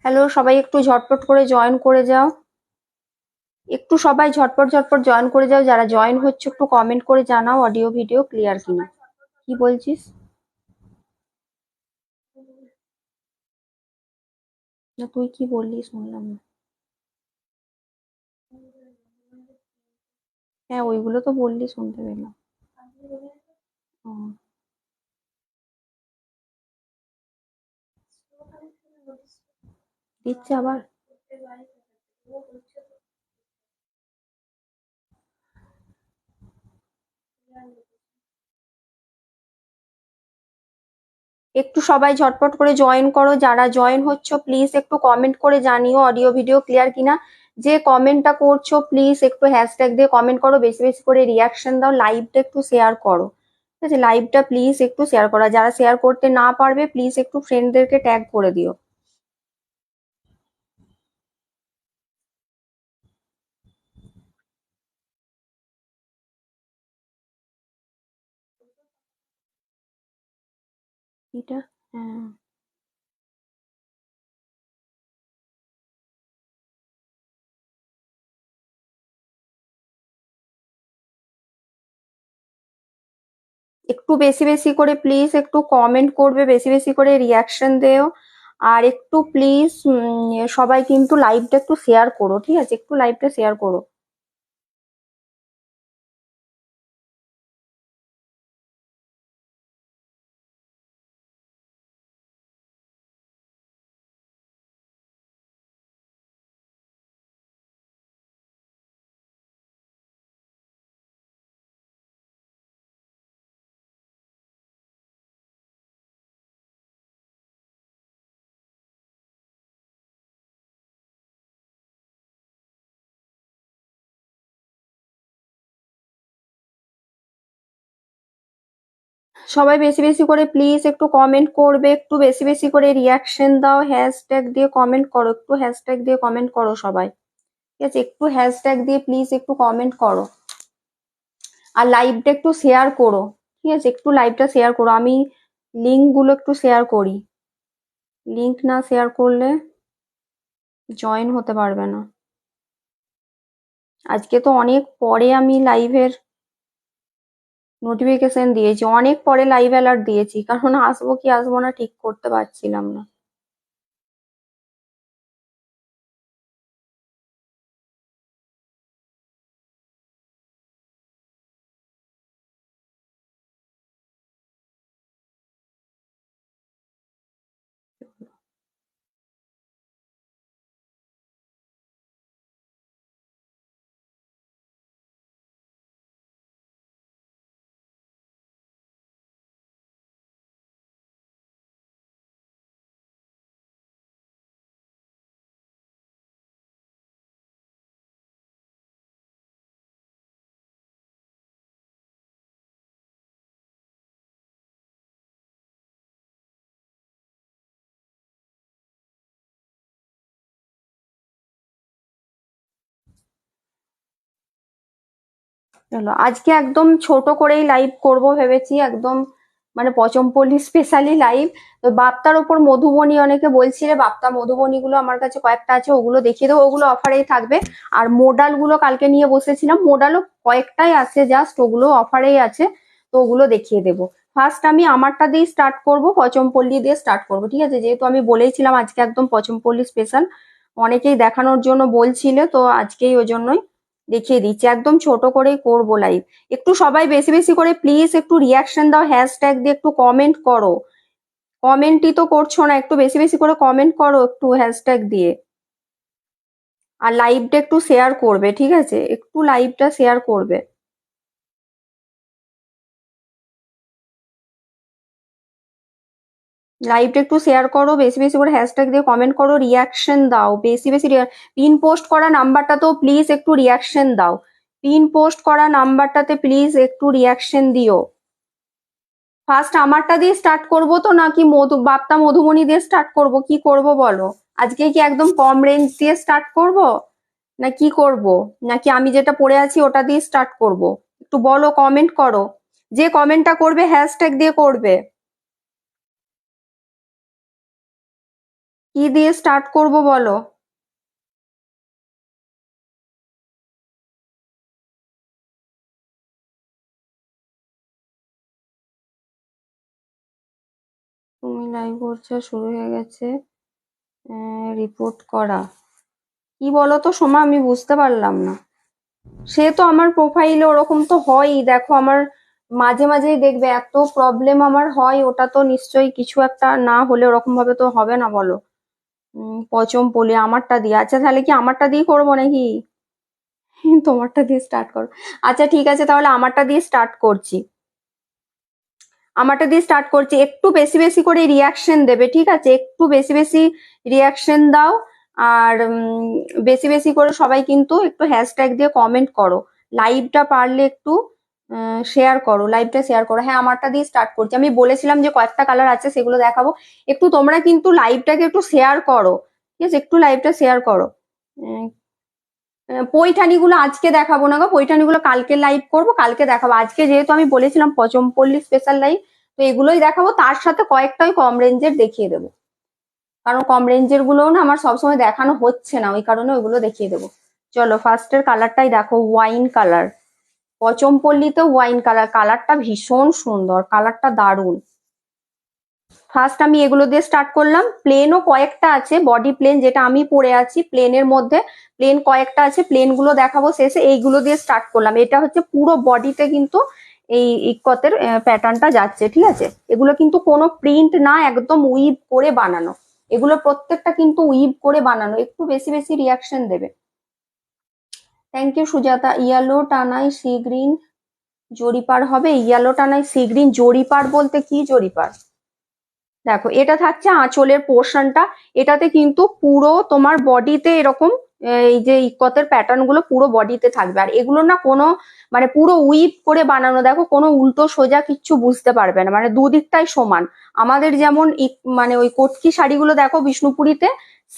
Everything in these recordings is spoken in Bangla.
হ্যালো, সবাই একটু ঝটপট করে জয়েন করে যাও। একটু সবাই ঝটপট ঝটপট জয়েন করে যাও। যারা জয়েন হচ্ছে একটু কমেন্ট করে জানাও অডিও ভিডিও ক্লিয়ার কিনা। কি বলছিস? না, তুই কি বললি শুনলাম না। হ্যাঁ, ওইগুলো তো বললি, শুনতে পেলাম। ও, দিচ্ছে আবার। একটু সবাই ঝটপট করে জয়েন করো। যারা জয়েন হচ্ছ প্লিজ একটু কমেন্ট করে জানিও অডিও ভিডিও ক্লিয়ার কিনা। যে কমেন্টটা করছো প্লিজ একটু হ্যাশট্যাগ দিয়ে কমেন্ট করো, বেশি বেশি করে রিয়াকশন দাও, লাইভটা একটু শেয়ার করো। ঠিক আছে, লাইভটা প্লিজ একটু শেয়ার করো। যারা শেয়ার করতে না পারবে প্লিজ একটু ফ্রেন্ডদেরকে ট্যাগ করে দিও। এটা, হ্যাঁ, একটু বেশি বেশি করে প্লিজ একটু কমেন্ট করবে, বেশি বেশি করে রিয়াকশন দেও। আর একটু প্লিজ সবাই কিন্তু লাইভটা একটু শেয়ার করো। ঠিক আছে, একটু লাইভটা শেয়ার করো। সবাই বেশি বেশি করে প্লিজ একটু কমেন্ট করবে, একটু বেশি বেশি করে রিয়াকশন দাও, হ্যাশট্যাগ দিয়ে কমেন্ট করো, একটু হ্যাশট্যাগ দিয়ে কমেন্ট করো সবাই। ঠিক আছে, একটু হ্যাশট্যাগ দিয়ে প্লিজ একটু কমেন্ট করো। আর লাইভটা একটু শেয়ার করো। ঠিক আছে, একটু লাইভটা শেয়ার করো। আমি লিঙ্ক গুলো একটু শেয়ার করি। লিঙ্ক না শেয়ার করলে জয়েন হতে পারবে না। আজকে তো অনেক পরে আমি লাইভের নোটিফিকেশন দিয়েছি, অনেক পরে লাইভ অ্যালার্ট দিয়েছি, কারণ আসবো কি আসবো না ঠিক করতে পারছিলাম না। চলো, আজকে একদম ছোট করেই লাইভ করব ভেবেছি, একদম মানে পচমপল্লী স্পেশালি লাইভ। তো বাপ্তার ওপর মধুবনী অনেকে বলছিলে, বাপ্তা মধুবনী গুলো আমার কাছে কয়েকটা আছে, ওগুলো দেখিয়ে দেবো, ওগুলো অফারেই থাকবে। আর মোডাল গুলো কালকে নিয়ে বসেছিলাম, মোডালও কয়েকটাই আছে, জাস্ট ওগুলো অফারেই আছে, তো ওগুলো দেখিয়ে দেবো। ফার্স্ট আমি আমারটা দিয়ে স্টার্ট করব, পচমপল্লী দিয়ে স্টার্ট করব। ঠিক আছে, যেহেতু আমি বলেইছিলাম আজকে একদম পচমপল্লী স্পেশাল, অনেকেই দেখানোর জন্য বলছিল, তো আজকেই ওই জন্যই দেখিয়ে দিচ্ছি, একদম ছোট করেই করবো লাইভ। একটু সবাই বেশি বেশি করে প্লিজ একটু রিয়াকশন দাও, হ্যাশট্যাগ দিয়ে একটু কমেন্ট করো। কমেন্টই তো করছো না, একটু বেশি বেশি করে কমেন্ট করো একটু হ্যাশট্যাগ দিয়ে। আর লাইভটা একটু শেয়ার করবে। ঠিক আছে, একটু লাইভটা শেয়ার করবে। লাইভটা একটু শেয়ার করো, বেশি বেশি করে হ্যাশট্যাগ দিয়ে কমেন্ট করো, রিয়াকশন দাও বেশি বেশি। পিন পোস্ট করা নাম্বারটাতেও প্লিজ একটু রিয়াকশন দাও। পিন পোস্ট করা নাম্বারটাতে প্লিজ একটু রিয়াকশন দিও। ফার্স্ট আমারটা দিয়ে স্টার্ট করব তো, নাকি বাপ্তা মধুবনী দিয়ে স্টার্ট করব, কি করব বলো? আজকে কি একদম কম রেঞ্জ দিয়ে স্টার্ট করব, না কি করব? নাকি আমি যেটা পড়ে আছি ওটা দিয়ে স্টার্ট করব? একটু বলো, কমেন্ট করো। যে কমেন্টটা করবে হ্যাশট্যাগ দিয়ে করবে। কি দিয়ে স্টার্ট করব বলো? তুমি লাইভ করছো, শুরু হয়ে গেছে। রিপোর্ট করা কি বলো তো সোমা, আমি বুঝতে পারলাম না। সে তো আমার প্রোফাইলে ওরকম তো হয়ই, দেখো আমার মাঝে মাঝেই দেখবে এত প্রবলেম আমার হয়, ওটা তো নিশ্চয়ই কিছু একটা না হলে ওরকম ভাবে তো হবে না বলো। পচম পলি আমারটা দিয়ে, আচ্ছা তাহলে কি আমারটা দিয়ে করবো নাকি? তোমারটা দিয়ে স্টার্ট করো। আচ্ছা ঠিক আছে, তাহলে আমারটা দিয়ে স্টার্ট করছি। আমারটা দিয়ে স্টার্ট করছি, একটু বেশি বেশি করে রিয়াকশন দেবে, ঠিক আছে? একটু বেশি বেশি রিয়াকশন দাও। আর বেশি বেশি করে সবাই কিন্তু একটু হ্যাশট্যাগ দিয়ে কমেন্ট করো। লাইভটা পারলে একটু শেয়ার করো, লাইভটা শেয়ার করো। হ্যাঁ, আমারটা দিয়ে স্টার্ট করছি। আমি বলেছিলাম যে কয়েকটা কালার আছে সেগুলো দেখাবো। একটু তোমরা কিন্তু লাইভটাকে একটু শেয়ার করো, ঠিক আছে? একটু লাইভটা শেয়ার করো। উম, পৈঠানিগুলো আজকে দেখাবো না গো, পৈঠানিগুলো কালকে লাইভ করব, কালকে দেখাবো। আজকে যেহেতু আমি বলেছিলাম পচমপল্লী স্পেশাল লাইভ, তো এগুলোই দেখাবো, তার সাথে কয়েকটা ওই কম রেঞ্জের দেখিয়ে দেবো। কারণ কম রেঞ্জের গুলোও না আমার সবসময় দেখানো হচ্ছে না, ওই কারণে ওইগুলো দেখিয়ে দেবো। চলো ফার্স্টের কালারটাই দেখো, ওয়াইন কালার। পচমপল্লীতে ওয়াইন কালার, কালারটা ভীষণ সুন্দর, কালারটা দারুণ। ফার্স্ট আমি এগুলো দিয়ে স্টার্ট করলাম। প্লেনও কয়েকটা আছে, বডি প্লেন যেটা আমি পরে আছি, প্লেনের মধ্যে প্লেন কয়েকটা আছে, প্লেন গুলো দেখাবো শেষে। এইগুলো দিয়ে স্টার্ট করলাম, এটা হচ্ছে পুরো বডিতে কিন্তু এই ইকতের প্যাটার্নটা যাচ্ছে, ঠিক আছে? এগুলো কিন্তু কোনো প্রিন্ট না, একদম উইভ করে বানানো। এগুলো প্রত্যেকটা কিন্তু উইভ করে বানানো। একটু বেশি বেশি রিয়াকশন দেবে। Thank you Sujata. ইয়েলো টানাই সি গ্রিন জরিপার হবে? ইয়েলো টানাই সি গ্রিন জরিপার বলতে কি জরিপার? দেখো এটা থাকছে আঁচলের পোর্শনটা, এটাতে কিন্তু পুরো তোমার বডিতে এরকম এই যে ইকতের প্যাটার্ন গুলো পুরো বডিতে থাকবে। আর এগুলো না কোনো মানে পুরো উইপ করে বানানো, দেখো কোনো উল্টো সোজা কিচ্ছু বুঝতে পারবে না, মানে দুদিকটাই সমান। আমাদের যেমন মানে ওই কটকি শাড়িগুলো দেখো বিষ্ণুপুরীতে,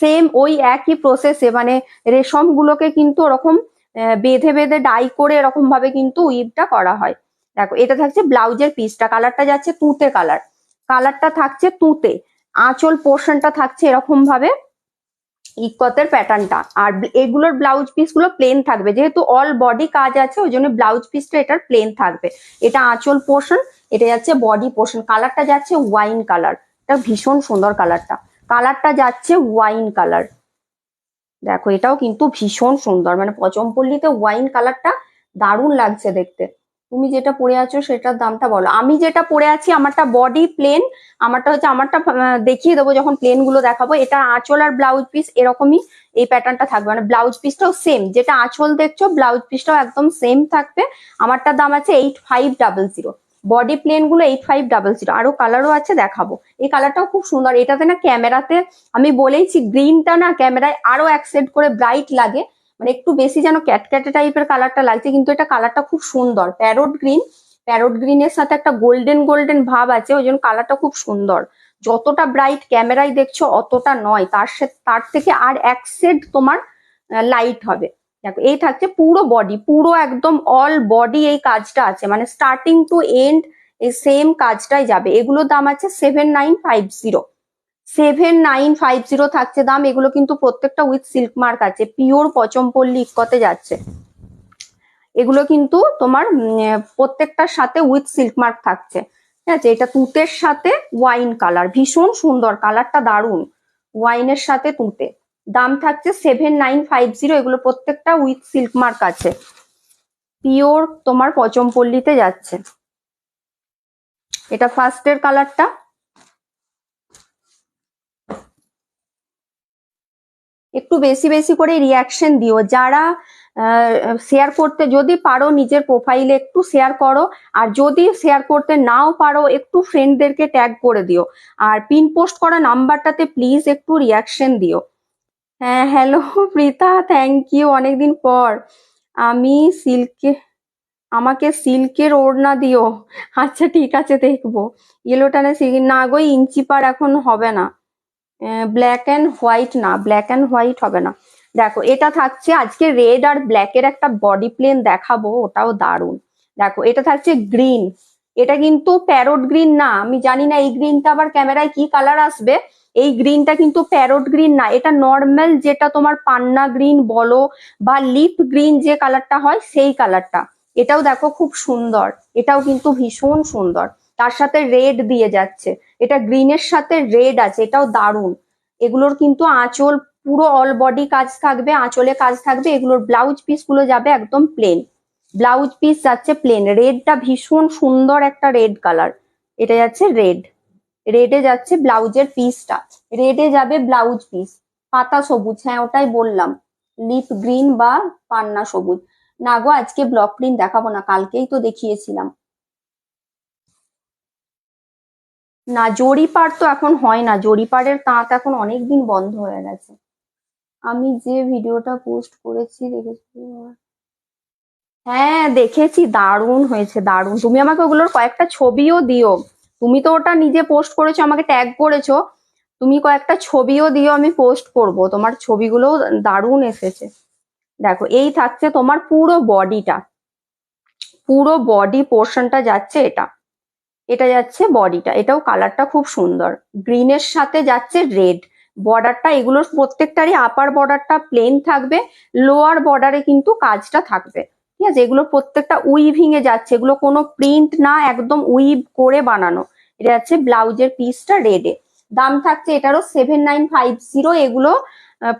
সেম ওই একই প্রসেসে মানে রেশম গুলোকে কিন্তু ওরকম বেঁধে বেঁধে ডাই করে এরকম ভাবে কিন্তু উইপটা করা হয়। দেখো এটা থাকছে ব্লাউজের পিসটা, কালারটা যাচ্ছে তুঁতে কালার, কালারটা থাকছে তুঁতে। আঁচল পোর্শনটা থাকছে এরকম ভাবে ইকতের প্যাটার্নটা। আর এগুলোর ব্লাউজ পিস গুলো প্লেন থাকবে, যেহেতু অল বডি কাজ আছে ওই জন্য ব্লাউজ পিসটা এটার প্লেন থাকবে। এটা আঁচল পোর্শন, এটা যাচ্ছে বডি পোর্শন। কালারটা যাচ্ছে ওয়াইন কালার, এটা ভীষণ সুন্দর কালারটা। কালারটা যাচ্ছে ওয়াইন কালার, দেখো এটাও কিন্তু ভীষণ সুন্দর, মানে পচমপল্লীতে ওয়াইন কালারটা দারুণ লাগছে দেখতে। তুমি যেটা পরে আছো সেটার দামটা বলো। আমি যেটা পরে আছি আমারটা বডি প্লেন, আমারটা হচ্ছে আমারটা দেখিয়ে দেবো যখন প্লেন গুলো দেখাবো। এটা আঁচল আর ব্লাউজ পিস এরকমই এই প্যাটার্নটা থাকবে, মানে ব্লাউজ পিসটাও সেম, যেটা আঁচল দেখছো ব্লাউজ পিসটাও একদম সেম থাকবে। আমারটার দাম আছে 8500। বডি প্লেন গুলো 8500। আরো কালারও আছে দেখাবো। এই কালারটাও খুব সুন্দর, এটাতে না ক্যামেরাতে আমি বলেইছি গ্রিনটা না ক্যামেরায় আরো এক সেট করে ব্রাইট লাগে, মানে একটু বেশি যেন ক্যাটক্যাটে টাইপের কালারটা লাগছে, কিন্তু এটা কালারটা খুব সুন্দর। প্যারোট গ্রিন, প্যারোট গ্রিনের সাথে একটা গোল্ডেন গোল্ডেন ভাব আছে, ওই জন্য কালারটা খুব সুন্দর। যতটা ব্রাইট ক্যামেরায় দেখছো অতটা নয়, তার থেকে আর এক সেট তোমার লাইট হবে। দেখো এই থাকছে পুরো বডি, পুরো একদম অল বডি এই কাজটা আছে, মানে স্টার্টিং টু এন্ড এই সেম কাজটাই যাবে। এগুলোর দাম আছে 7950। 7950 থাকছে দাম। এগুলো কিন্তু প্রত্যেকটা উইথ সিল্ক মার্ক আছে, পিওর পচমপল্লী ইক্কতে যাচ্ছে। এগুলো কিন্তু তোমার প্রত্যেকটার সাথে উইথ সিল্ক মার্ক থাকছে, ঠিক আছে? এটা তুঁতের সাথে ওয়াইন কালার, ভীষণ সুন্দর কালারটা, দারুণ। ওয়াইনের সাথে তুঁতে, দাম থাকছে 7950। এগুলো প্রত্যেকটা উইথ সিল্ক মার্ক আছে, পিওর তোমার পচমপল্লীতে যাচ্ছে। এটা ফার্স্টের কালারটা। একটু বেশি বেশি করে রিয়াকশন দিও, যারা শেয়ার করতে যদি পারো নিজের প্রোফাইলে একটু শেয়ার করো, আর যদি শেয়ার করতে নাও পারো একটু ফ্রেন্ডদেরকে ট্যাগ করে দিও। আর পিন পোস্ট করা নাম্বারটাতে প্লিজ একটু রিয়াকশন দিও। হ্যাঁ হ্যালো প্রীতা, থ্যাংক ইউ, অনেকদিন পর। আমি সিল্কে, আমাকে সিল্কের ওড়না দিও। আচ্ছা ঠিক আছে দেখবো। ইয়েলোটানে না গো, ইঞ্চি পার এখন হবে না। ব্ল্যাক অ্যান্ড হোয়াইট না, ব্ল্যাক অ্যান্ড হোয়াইট হবে না। দেখো এটা থাকছে আজকে রেড আর ব্ল্যাকের একটা বডি প্লেন দেখাবো, ওটাও দারুণ। দেখো এটা থাকছে গ্রিন, এটা কিন্তু প্যারোট গ্রিন না, আমি জানি না এই গ্রিনটা আবার ক্যামেরায় কি কালার আসবে। এই গ্রিনটা কিন্তু প্যারট গ্রিন না, এটা নর্মাল যেটা তোমার পান্না গ্রিন বলো বা লিফ গ্রিন যে কালারটা হয় সেই কালারটা। এটাও দেখো খুব সুন্দর, এটাও কিন্তু ভীষণ সুন্দর। তার সাথে রেড দিয়ে যাচ্ছে, এটা গ্রিনের সাথে রেড আছে, এটাও দারুণ। এগুলোর কিন্তু আঁচল পুরো অল বডি কাজ থাকবে, আঁচলে কাজ থাকবে। এগুলোর ব্লাউজ পিস গুলো যাবে একদম প্লেন, ব্লাউজ পিস যাচ্ছে প্লেন। রেডটা ভীষণ সুন্দর একটা রেড কালার, এটা যাচ্ছে রেড, রেডে যাচ্ছে ব্লাউজের পিসটা, রেডে যাবে ব্লাউজ পিস। পাতা সবুজ, হ্যাঁ ওটাই বললাম, লিপ গ্রিন বা পান্না সবুজ। না গো আজকে ব্লক প্রিন্ট দেখাবো না, কালকেই তো দেখিয়েছিলাম। না জরিপার তো এখন হয় না, জরিপারের তাঁত এখন অনেকদিন বন্ধ হয়ে গেছে। আমি যে ভিডিওটা পোস্ট করেছি দেখেছি, হ্যাঁ দেখেছি, দারুণ হয়েছে দারুণ। তুমি আমাকে ওগুলোর কয়েকটা ছবিও দিও, তুমি তো ওটা নিজে পোস্ট করেছো, আমাকে ট্যাগ করেছো, তুমি কয়েকটা ছবিও দিও, আমি পোস্ট করব। তোমার ছবিগুলো দারুণ এসেছে। দেখো এই থাকছে তোমার পুরো বডিটা, পুরো বডি পোর্শনটা যাচ্ছে এটা, এটা যাচ্ছে বডিটা, এটাও কালারটা খুব সুন্দর, গ্রিনের সাথে যাচ্ছে রেড। বর্ডারটা এগুলোর প্রত্যেকটারই আপার বর্ডারটা প্লেন থাকবে, লোয়ার বর্ডারে কিন্তু কাজটা থাকবে, ঠিক আছে। এগুলো প্রত্যেকটা উইভিং এ যাচ্ছে, এগুলো কোনো প্রিন্ট না, একদম উইভ করে বানানো। এটা যাচ্ছে ব্লাউজের পিসটা রেডে। দাম থাকছে এটারও 7950। এগুলো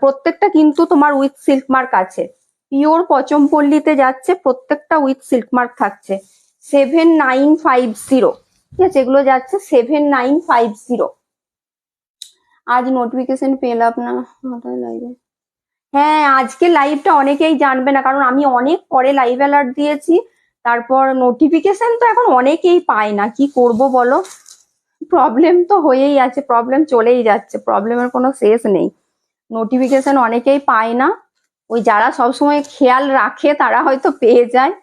প্রত্যেকটা কিন্তু তোমার উইথ সিল্ক মার্ক আছে, পিওর পচমপল্লিতে যাচ্ছে, প্রত্যেকটা উইথ সিল্ক মার্ক থাকছে। 7950, ঠিক আছে, এগুলো যাচ্ছে 7950। আজ নোটিফিকেশন পেলাম না লাইভে, হ্যাঁ আজকে লাইভটা অনেকেই জানবে না, কারণ আমি অনেক পরে লাইভ অ্যালার্ট দিয়েছি। তারপর নোটিফিকেশন তো এখন অনেকেই পায় না, কি করব বলো, প্রবলেম তো হয়েই আছে, প্রবলেম চলেই যাচ্ছে, প্রবলেমের কোনো শেষ নেই। নোটিফিকেশন অনেকেই পায় না, ওই যারা সবসময় খেয়াল রাখে তারা হয়তো পেয়ে যায়,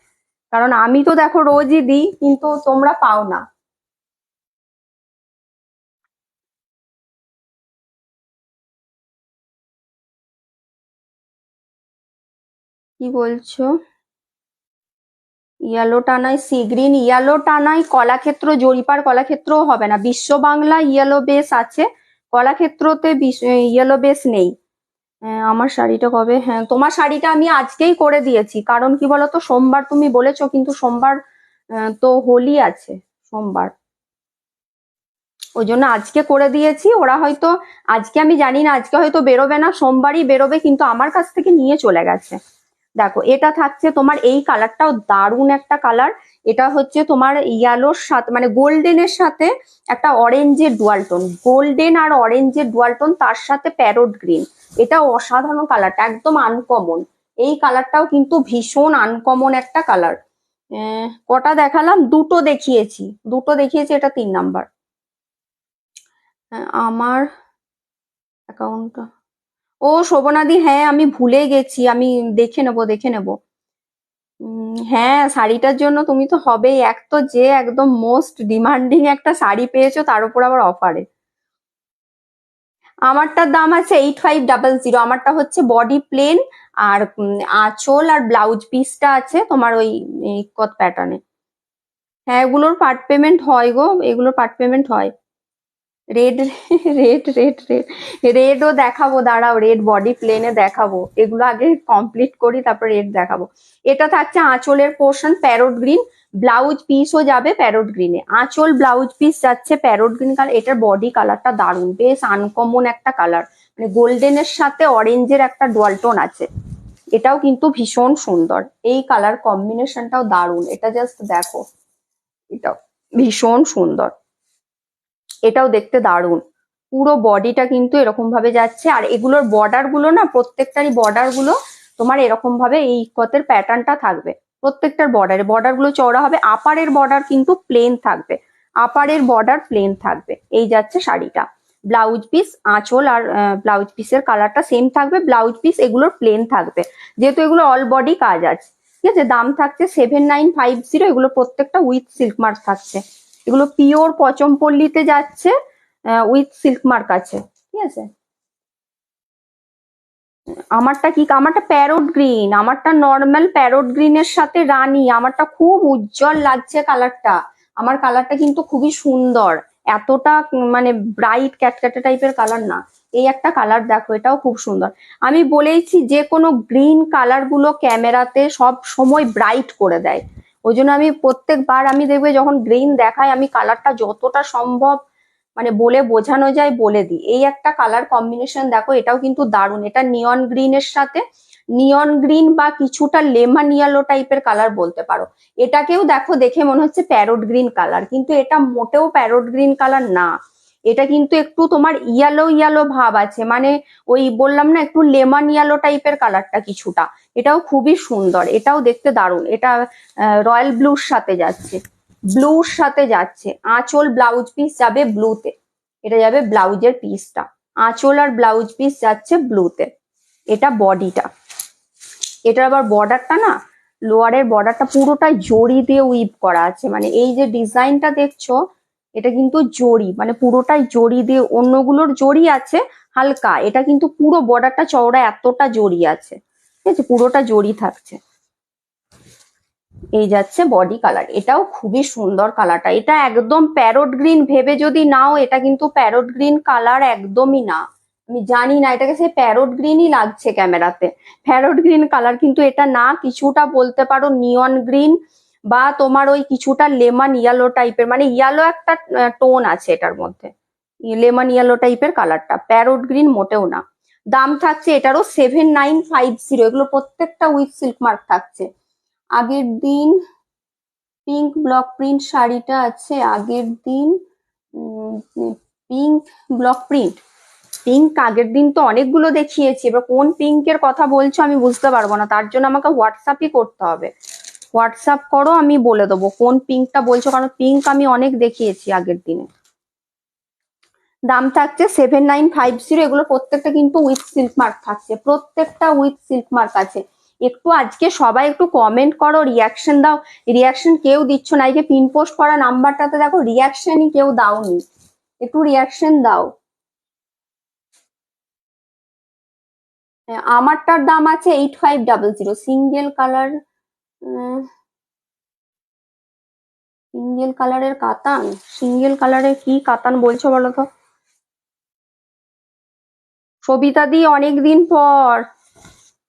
কারণ আমি তো দেখো রোজই দিই, কিন্তু তোমরা পাও না। কি বলছো? ইয়েলো টানাই সি গ্রিন, ইয়েলো টানাই কলাক্ষেত্র, জরিপার কলাক্ষেত্রও হবে না, বিশ্ব বাংলা ইয়েলো বেস আছে, কলাক্ষেত্রতে ইয়েলো বেস নেই। আমার শাড়িটা কবে, হ্যাঁ তোমার শাড়িটা আমি আজকেই করে দিয়েছি, কারণ কি বলতো সোমবার তুমি বলেছো, কিন্তু সোমবার তো হোলি আছে সোমবার, ওই জন্য আজকে করে দিয়েছি। ওরা হয়তো আজকে, আমি জানি না, আজকে হয়তো বেরোবে না, সোমবারই বেরোবে, কিন্তু আমার কাছ থেকে নিয়ে চলে গেছে। দেখো এটা থাকছে তোমার, এই কালারটাও দারুণ একটা কালার, এটা হচ্ছে তোমার ইয়েলোর সাথে মানে গোল্ডেনের সাথে একটা অরেঞ্জের ডুয়ালটোন, গোল্ডেন আর অরেঞ্জের ডুয়ালটোন, তার সাথে প্যারট গ্রিন। এটা অসাধারণ কালারটা, একদম আনকমন। এই কালারটাও কিন্তু ভীষণ আনকমন একটা কালার। কটা দেখালাম, দুটো দেখিয়েছি, দুটো দেখিয়েছি, এটা 3 নাম্বার। আমার অ্যাকাউন্টটা, ও শোভনাদি, হ্যাঁ আমি ভুলে গেছি, আমি দেখে নেবো দেখে নেবো। হ্যাঁ শাড়িটার জন্য তুমি তো হবেই, এক তো যে একদম মোস্ট ডিমান্ডিং একটা শাড়ি পেয়েছো, তার উপর আবার অফারে। আমারটার দাম আছে 8500, আমারটা হচ্ছে বডি প্লেন, আর আঁচল আর ব্লাউজ পিসটা আছে তোমার ওই ইকত প্যাটার্নে। হ্যাঁ এগুলোর পার্ট পেমেন্ট হয় গো, এগুলোর পার্ট পেমেন্ট হয়। রেড রেড রেড রেড রেডও দেখাবো, দাঁড়াও, রেড বডি প্লেনে দেখাবো, এগুলো আগে কমপ্লিট করি তারপর রেড দেখাবো। এটা থাকছে আঁচলের পোর্শন প্যারট গ্রিন, ব্লাউজ পিসও যাবে প্যারট গ্রিনে, আঁচল ব্লাউজ পিস যাচ্ছে প্যারট গ্রিন কালার। এটার বডি কালারটা দারুণ, বেশ আনকমন একটা কালার, মানে গোল্ডেনের সাথে অরেঞ্জের একটা ডুয়ালটোন আছে, এটাও কিন্তু ভীষণ সুন্দর। এই কালার কম্বিনেশনটাও দারুণ, এটা জাস্ট দেখো, এটাও ভীষণ সুন্দর, এটাও দেখতে দারুণ। পুরো বডিটা কিন্তু এরকম ভাবে যাচ্ছে, আর এগুলোর বর্ডার গুলো না, প্রত্যেকটারই বর্ডার গুলো তোমার এরকম ভাবে এই ইকতের প্যাটার্নটা থাকবে, প্রত্যেকটার বর্ডারে বর্ডার গুলো চওড়া হবে, আপারের বর্ডার কিন্তু প্লেন থাকবে, আপারের বর্ডার প্লেন থাকবে। এই যাচ্ছে শাড়িটা, ব্লাউজ পিস আঁচল আর ব্লাউজ পিসের কালারটা সেম থাকবে, ব্লাউজ পিস এগুলোর প্লেন থাকবে, যেহেতু এগুলো অল বডি কাজ আছে। ঠিক আছে, দাম থাকছে 7950, এগুলো প্রত্যেকটা উইথ সিল্ক মার্ক থাকছে, এগুলো পিওর পচমপল্লিতে যাচ্ছে, উইথ সিল্ক মার্ক আছে, ঠিক আছে। আমারটা কি, আমারটা প্যারট গ্রিন, আমারটা নর্মাল প্যারট গ্রিনের সাথে রানী, আমারটা খুব উজ্জ্বল লাগছে কালারটা, আমার কালারটা কিন্তু খুবই সুন্দর, এতটা মানে ব্রাইট ক্যাটক্যাটে টাইপের কালার না। এই একটা কালার দেখো, এটাও খুব সুন্দর। আমি বলেইছি যে কোনো গ্রিন কালার গুলো ক্যামেরাতে সব সময় ব্রাইট করে দেয়, ওই জন্য আমি প্রত্যেকবার আমি দেখবে যখন গ্রিন দেখাই আমি কালারটা যতটা সম্ভব মানে বলে বোঝানো যায় বলে দিই। এই একটা কালার কম্বিনেশন দেখো, এটাও কিন্তু দারুণ। এটা নিয়ন গ্রিনের সাথে, নিয়ন গ্রিন বা কিছুটা লেমন ইয়েলো টাইপের কালার বলতে পারো। এটাকেও দেখো দেখে মনে হচ্ছে প্যারোট গ্রিন কালার, কিন্তু এটা মোটেও প্যারোট গ্রিন কালার না। এটা কিন্তু একটু তোমার ইয়েলো ইয়েলো ভাব আছে, মানে ওই বললাম না একটু লেমন ইয়েলো টাইপের কালারটা কিছুটা। এটাও খুবই সুন্দর, এটাও দেখতে দারুণ। এটা রয়্যাল ব্লুর সাথে যাচ্ছে, ব্লুর সাথে যাচ্ছে। আঁচল ব্লাউজ পিস যাবে ব্লুতে, এটা যাবে ব্লাউজের পিসটা। আঁচল আর ব্লাউজ পিস যাচ্ছে ব্লুতে। এটা বডিটা। এটার আবার বর্ডারটা না, লোয়ারের বর্ডারটা পুরোটাই জড়ি দিয়ে উইভ করা আছে, মানে এই যে ডিজাইনটা দেখছো এটা কিন্তু জড়ি, মানে পুরোটাই জড়ি দিয়ে, অন্যগুলোর জড়ি আছে হালকা, এটা কিন্তু পুরো বর্ডারটা চওড়া এতটা জড়ি আছে, ঠিক আছে, পুরোটা জড়ি থাকছে। এই যাচ্ছে বডি কালার, এটাও খুবই সুন্দর কালারটা। এটা একদম প্যারোট গ্রিন ভেবে যদি নাও, এটা কিন্তু প্যারোট গ্রিন কালার একদমই না। আমি জানি না, এটাকে সে প্যারোট গ্রিনই লাগছে ক্যামেরাতে, প্যারোট গ্রিন কালার কিন্তু এটা না। কিছুটা বলতে পারো নিয়ন গ্রিন বা তোমার ওই কিছুটা লেমন ইয়েলো টাইপের, মানে ইয়েলো একটা টোন আছে এটার মধ্যে, লেমন ইয়েলো টাইপের কালারটা, প্যারোট গ্রিন মোটেও না। দাম থাকছে এটারও 7950, এগুলো প্রত্যেকটা উইথ সিল্ক মার্ক থাকছে। আগের দিন পিঙ্ক ব্লক প্রিন্ট শাড়িটা আছে, আগের দিন পিঙ্ক ব্লক প্রিন্ট, পিঙ্ক আগের দিন তো অনেকগুলো দেখিয়েছি, এবার কোন পিঙ্কের কথা বলছো আমি বুঝতে পারবো না, তার জন্য আমাকে হোয়াটসঅ্যাপই করতে হবে। হোয়াটসঅ্যাপ করো, আমি বলে দেবো কোন পিঙ্কটা বলছো, কারণ পিঙ্ক আমি অনেক দেখিয়েছি আগের দিনে। দাম থাকছে 7950, এগুলো প্রত্যেকটা কিন্তু উইথ সিল্ক মার্ক থাকছে, প্রত্যেকটা উইথ সিল্ক মার্ক আছে। একটু আজকে সবাই একটু কমেন্ট করো, রিয়াকশন দাও। রিয়াকশন কেউ দিচ্ছ না, এই যে পিন পোস্ট করা নাম্বারটাতে দেখো রিয়াকশনই কেউ দাওনি, একটু রিয়াকশন দাও। আমারটার দাম আছে 8500, সিঙ্গেল কালার, সিঙ্গেল কালারের কাতান, সিঙ্গেল কালারের কি কাতান বলছো বলো তো? সবিতা দি অনেকদিন পর।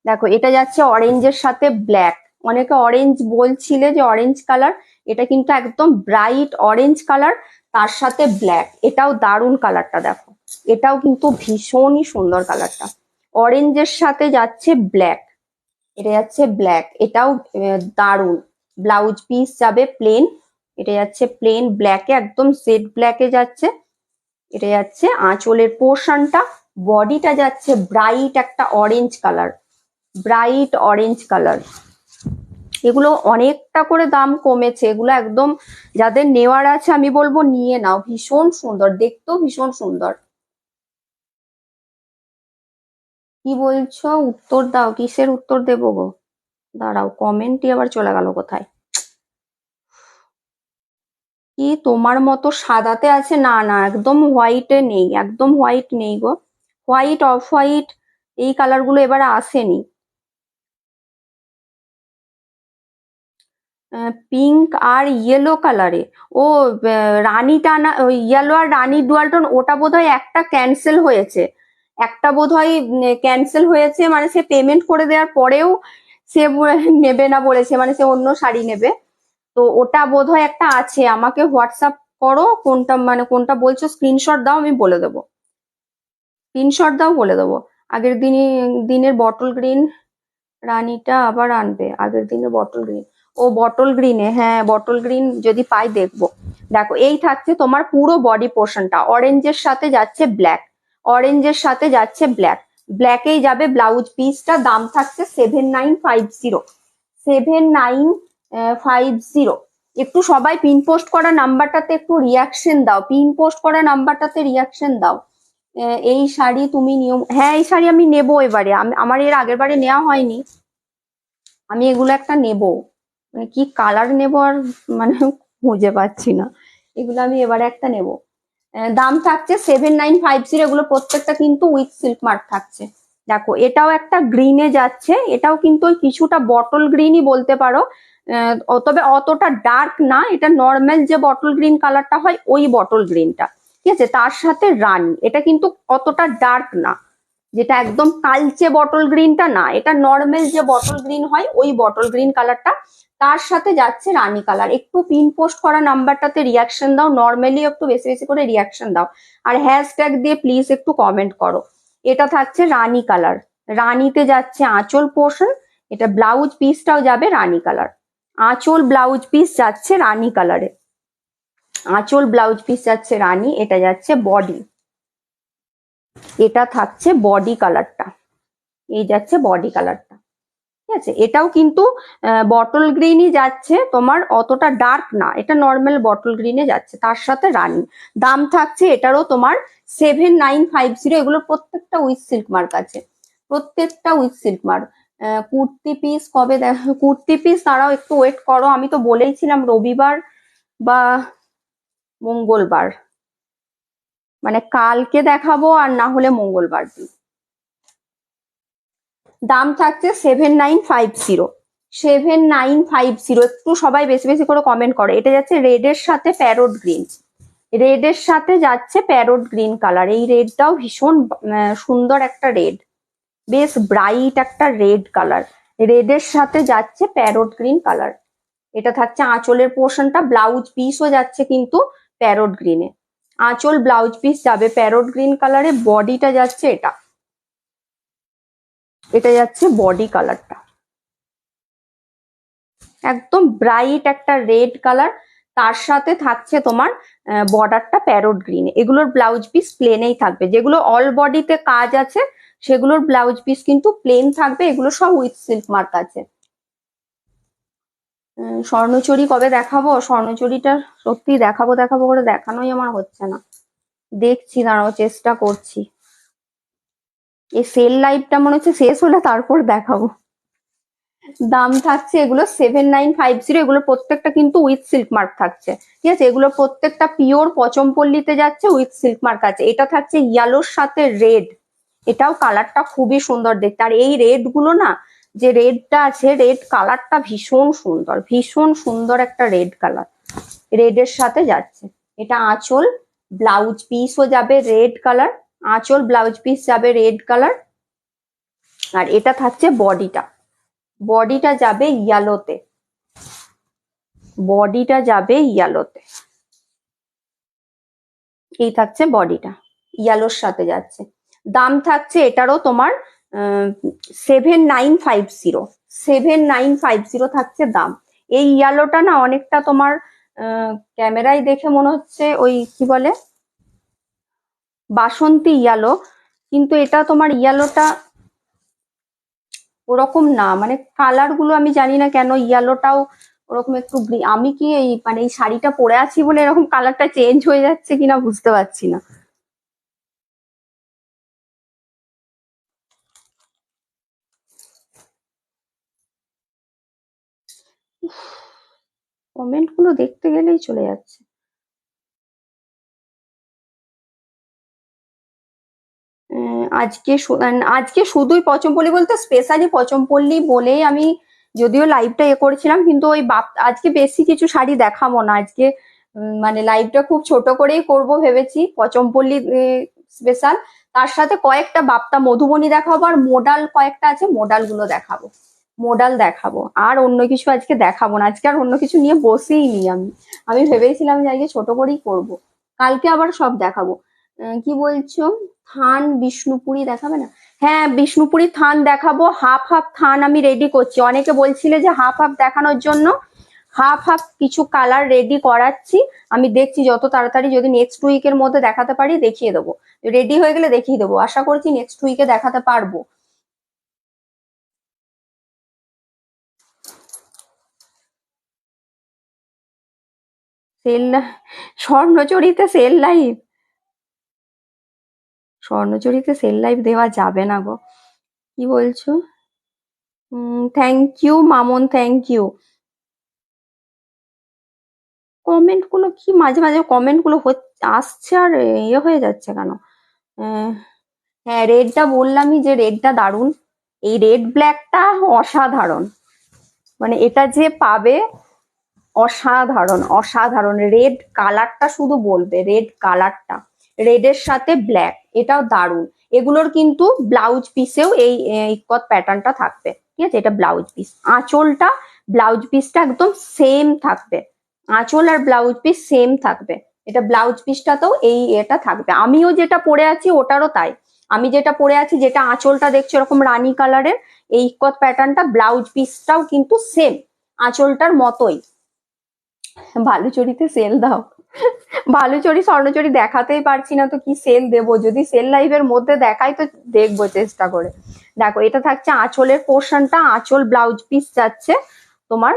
দেখো এটা যাচ্ছে অরেঞ্জের সাথে ব্ল্যাক, অনেকে অরেঞ্জ বলছিলে যে অরেঞ্জ কালার, এটা কিন্তু একদম ব্রাইট অরেঞ্জ কালার, তার সাথে ব্ল্যাক, এটাও দারুণ কালারটা দেখো, এটাও কিন্তু ভীষণই সুন্দর কালারটা। অরেঞ্জের সাথে যাচ্ছে ব্ল্যাক, এটা যাচ্ছে ব্ল্যাক, এটাও দারুণ। ব্লাউজ পিস যাবে প্লেন, এটা যাচ্ছে প্লেন ব্ল্যাকে, একদম জেড ব্ল্যাকে যাচ্ছে। এটা যাচ্ছে আঁচলের পোর্শনটা, বডিটা যাচ্ছে ব্রাইট একটা orange colour, bright orange colour. এগুলো অনেকটা করে দাম কমেছে, এগুলো একদম যাদের নেওয়ার আছে আমি বলবো নিয়ে নাও, ভীষণ সুন্দর, দেখতেও ভীষণ সুন্দর। কি বলছো? উত্তর দাও, কিসের উত্তর দেবো গো? দাঁড়াও, কমেন্টই আবার চলে গেল কোথায়। কি তোমার মতো সাদাতে আছে? না না, একদম হোয়াইটে নেই, একদম হোয়াইট নেই গো, হোয়াইট অফ হোয়াইট এই কালার গুলো এবারে আসেনি। পিঙ্ক আর ইয়েলো কালারে, ও রানীটা না, ইয়েলো আর রানী ডুয়াল টোন, ওটা বোধহয় একটা ক্যান্সেল হয়েছে, একটা বোধহয় ক্যান্সেল হয়েছে, মানে সে পেমেন্ট করে দেওয়ার পরেও সে নেবে না বলেছে, মানে সে অন্য শাড়ি নেবে। তো ওটা বোধহয় একটা আছে, আমাকে হোয়াটসঅ্যাপ করো কোনটা, মানে কোনটা বলছো স্ক্রিনশট দাও, আমি বলে দেবো, স্ক্রিনশট দাও বলে দেবো। আগের দিনের বটল গ্রিন রানীটা আবার আনবে, আগের দিনের বটল গ্রিন, ও বটল গ্রিনে, হ্যাঁ বটল গ্রিন যদি পাই দেখবো। দেখো এই থাকছে তোমার পুরো বডি পোর্শনটা, অরেঞ্জের সাথে যাচ্ছে ব্ল্যাক, অরেঞ্জের সাথে যাচ্ছে ব্ল্যাক, ব্ল্যাকেই যাবে ব্লাউজ পিসটা। দাম থাকছে 7950, 7950। একটু সবাই পিন পোস্ট করা নাম্বারটাতে একটু রিয়াকশন দাও, পিন পোস্ট করা নাম্বারটাতে রিয়াকশন দাও। এই শাড়ি তুমি নিয়ম, হ্যাঁ এই শাড়ি আমি নেবো এবারে, আমার এর আগের বারে নেওয়া হয়নি, আমি এগুলো একটা নেব, মানে কি কালার নেব আর মানে খুঁজে পাচ্ছি না, এগুলো আমি এবারে একটা নেব। দাম থাকছে 7950, এগুলো প্রত্যেকটা কিন্তু উইথ সিল্ক মার্ক থাকছে। দেখো এটাও একটা গ্রিনে যাচ্ছে, এটাও কিন্তু ওই কিছুটা বটল গ্রিনই বলতে পারো, তবে অতটা ডার্ক না, এটা নর্মাল যে বটল গ্রিন কালারটা হয় ওই বটল গ্রিনটা, ঠিক আছে। তার সাথে রানী, এটা কিন্তু অতটা ডার্ক না, যেটা একদম কালচে বটল গ্রিনটা না, এটা নর্মাল যে বটল গ্রিন হয় ওই বটল গ্রিন কালারটা। তার সাথে যাচ্ছে রানী কালার। একটু পিন পোস্ট করা নাম্বারটাতে রিয়াকশন দাও, নর্মালি একটু বেশি বেশি করে রিয়াকশন দাও, আর হ্যাশট্যাগ দিয়ে প্লিজ একটু কমেন্ট করো। এটা থাকছে রানী কালার, রানীতে যাচ্ছে আঁচল পোর্শন, এটা ব্লাউজ পিসটাও যাবে রানী কালার, আঁচল ব্লাউজ পিস যাচ্ছে রানী কালারে, আঁচল ব্লাউজ পিস যাচ্ছে রানী, এটা যাচ্ছে বডি, এটা থাকছে বডি কালারটা, এই যাচ্ছে বডি কালারটা, ঠিক আছে। এটাও কিন্তু বটল গ্রিনই যাচ্ছে তোমার, অতটা ডার্ক না, এটা নর্মাল বটল গ্রিনে যাচ্ছে, তার সাথে রানী। দাম থাকছে এটারও তোমার 7950। এগুলো প্রত্যেকটা উইথ সিল্ক মার্ক আছে, প্রত্যেকটা with silk mark. Kurti piece কবে কুর্তি পিস তারাও একটু ওয়েট করো, আমি তো বলেইছিলাম রবিবার বা মঙ্গলবার, মানে কালকে দেখাবো আর না হলে মঙ্গলবার দিন। দাম থাকছে 7950, 7950। একটু সবাই বেশি বেশি করে কমেন্ট করো। এটা যাচ্ছে রেড এর সাথে প্যারোট গ্রিন, রেড এর সাথে যাচ্ছে প্যারোট গ্রিন কালার। এই রেডটাও ভীষণ সুন্দর একটা রেড, বেশ ব্রাইট একটা রেড কালার, রেড এর সাথে যাচ্ছে প্যারোট গ্রিন কালার। এটা থাকছে আঁচলের পোর্শনটা, ব্লাউজ পিসও যাচ্ছে কিন্তু প্যারোট গ্রিনে, আঁচল ব্লাউজ পিস যাবে প্যারোট গ্রিন কালারে, বডিটা যাচ্ছে এটা, এটা যাচ্ছে বডি কালারটা, একদম ব্রাইট একটা রেড কালার। তার সাথে থাকছে তোমার বর্ডারটা প্যারোট গ্রিন। এগুলোর ব্লাউজ পিস প্লেনেই থাকবে, যেগুলো অল বডিতে কাজ আছে সেগুলোর ব্লাউজ পিস কিন্তু প্লেন থাকবে, এগুলো সব উইথ সিল্ক মার্ক আছে। স্বর্ণচুরি কবে দেখাবো? স্বর্ণচুরিটা সত্যি দেখাবো দেখাবো করে দেখানোই আমার হচ্ছে না, দেখছি, দাঁড়াও, চেষ্টা করছি। এই সেল লাইভটা মনে হচ্ছে শেষ হলে তারপর দেখাবো। দাম থাকছে এগুলো 7950। এগুলো প্রত্যেকটা কিন্তু উইথ সিল্ক মার্ক থাকছে, ঠিক আছে। এগুলো প্রত্যেকটা পিওর পচমপল্লিতে যাচ্ছে, উইথ সিল্ক মার্ক আছে। এটা থাকছে ইয়েলোর সাথে রেড, এটাও কালারটা খুবই সুন্দর দেখতে। আর এই রেড গুলো না, যে রেডটা আছে, রেড কালারটা ভীষণ সুন্দর, ভীষণ সুন্দর একটা রেড কালার, রেড এর সাথে যাচ্ছে। এটা আঁচল, ব্লাউজ পিসও যাবে রেড কালার, আঁচল ব্লাউজ পিস যাবে রেড কালার। আর এটা থাকছে বডিটা, বডিটা যাবে ইয়েলোতে, বডিটা যাবে ইয়েলোতে, এই থাকছে বডিটা, ইয়েলোর সাথে যাচ্ছে। দাম থাকছে এটারও তোমার 7950, 7950 থাকছে দাম। এই ইয়েলোটা না অনেকটা তোমার ক্যামেরায় দেখে মনে হচ্ছে ওই কি বলে বাসন্তী ইয়েলো, কিন্তু এটা তোমার ইয়েলোটা ওরকম না, মানে কালার গুলো আমি জানি না কেন ইয়েলোটাও ওরকম একটু আমি কি এই মানে এই শাড়িটা পরে আছি বলে এরকম কালারটা চেঞ্জ হয়ে যাচ্ছে কিনা বুঝতে পারছি না। কমেন্ট গুলো দেখতে গেলেই চলে যাচ্ছে। আজকে শুধুই পচমপল্লি বলতে স্পেশালি পচমপল্লি বলেই আমি যদিও লাইভটা করেছিলাম, কিন্তু ওই আজকে বেশি কিছু শাড়ি দেখাবো না আজকে। মানে লাইভটা খুব ছোট করেই করব ভেবেছি, পচমপল্লি স্পেশাল। তার সাথে কয়েকটা বাপ্তা মধুবনী দেখাবো, আর মোডাল কয়েকটা আছে, মোডাল গুলো দেখাবো, মোডাল দেখাবো। আর অন্য কিছু আজকে দেখাবো না, আজকে আর অন্য কিছু নিয়ে বসেই নি আমি। আমি ভেবেছিলাম যে আজকে ছোট করেই করব, কালকে আবার সব দেখাবো। কি বলছো? থান বিষ্ণুপুরি দেখাবে না? হ্যাঁ, বিষ্ণুপুরি থান দেখাবো। হাফ হাফ থান আমি রেডি করছি, অনেকে বলছিলে যে হাফ হাফ দেখানোর জন্য, হাফ হাফ কিছু কালার রেডি করাচ্ছি। আমি দেখছি যত তাড়াতাড়ি যদি নেক্সট উইকের মধ্যে দেখাতে পারি দেখিয়ে দেবো, রেডি হয়ে গেলে দেখিয়ে দেবো, আশা করছি নেক্সট উইকে দেখাতে পারবো। সেল, স্বর্ণচরিতে সেল লাইভ, স্বর্ণচরিতে সেল লাইভ দেওয়া যাবে না গো। কি বলছো? Thank you Mamon, thank you. Comment গুলো কি মাঝে মাঝে কমেন্ট গুলো আসছে আর ইয়ে হয়ে যাচ্ছে কেন? আহ, হ্যাঁ, রেডটা বললামই যে রেডটা দারুণ, এই রেড ব্ল্যাকটা অসাধারণ। মানে এটা যে পাবে অসাধারণ অসাধারণ। রেড কালারটা শুধু বলবে, রেড কালারটা, রেডের সাথে ব্ল্যাক, এটাও দারুণ। এগুলোর কিন্তু ব্লাউজ পিসেও এই ইকত প্যাটার্নটা থাকবে, ঠিক আছে? এটা ব্লাউজ পিস, আঁচলটা ব্লাউজ পিসটা একদম সেম থাকবে, আঁচল আর ব্লাউজ পিস সেম থাকবে। এটা ব্লাউজ পিসটাতেও এই এটা থাকবে। আমিও যেটা পরে আছি ওটারও তাই, আমি যেটা পরে আছি, যেটা আঁচলটা দেখছো এরকম রানী কালারের, এই ইকত প্যাটার্নটা ব্লাউজ পিসটাও কিন্তু সেম আঁচলটার মতোই। ভালুচরিতে সেল দাও। ভালুচরি স্বর্ণচরি দেখাতেই পারছি না তো কি সেল দেবো, যদি সেল লাইভের মধ্যে দেখাই তো দেখবো চেষ্টা করে। দেখো এটা থাকছে আঁচলের পোর্শনটা, আঁচল ব্লাউজ পিস যাচ্ছে তোমার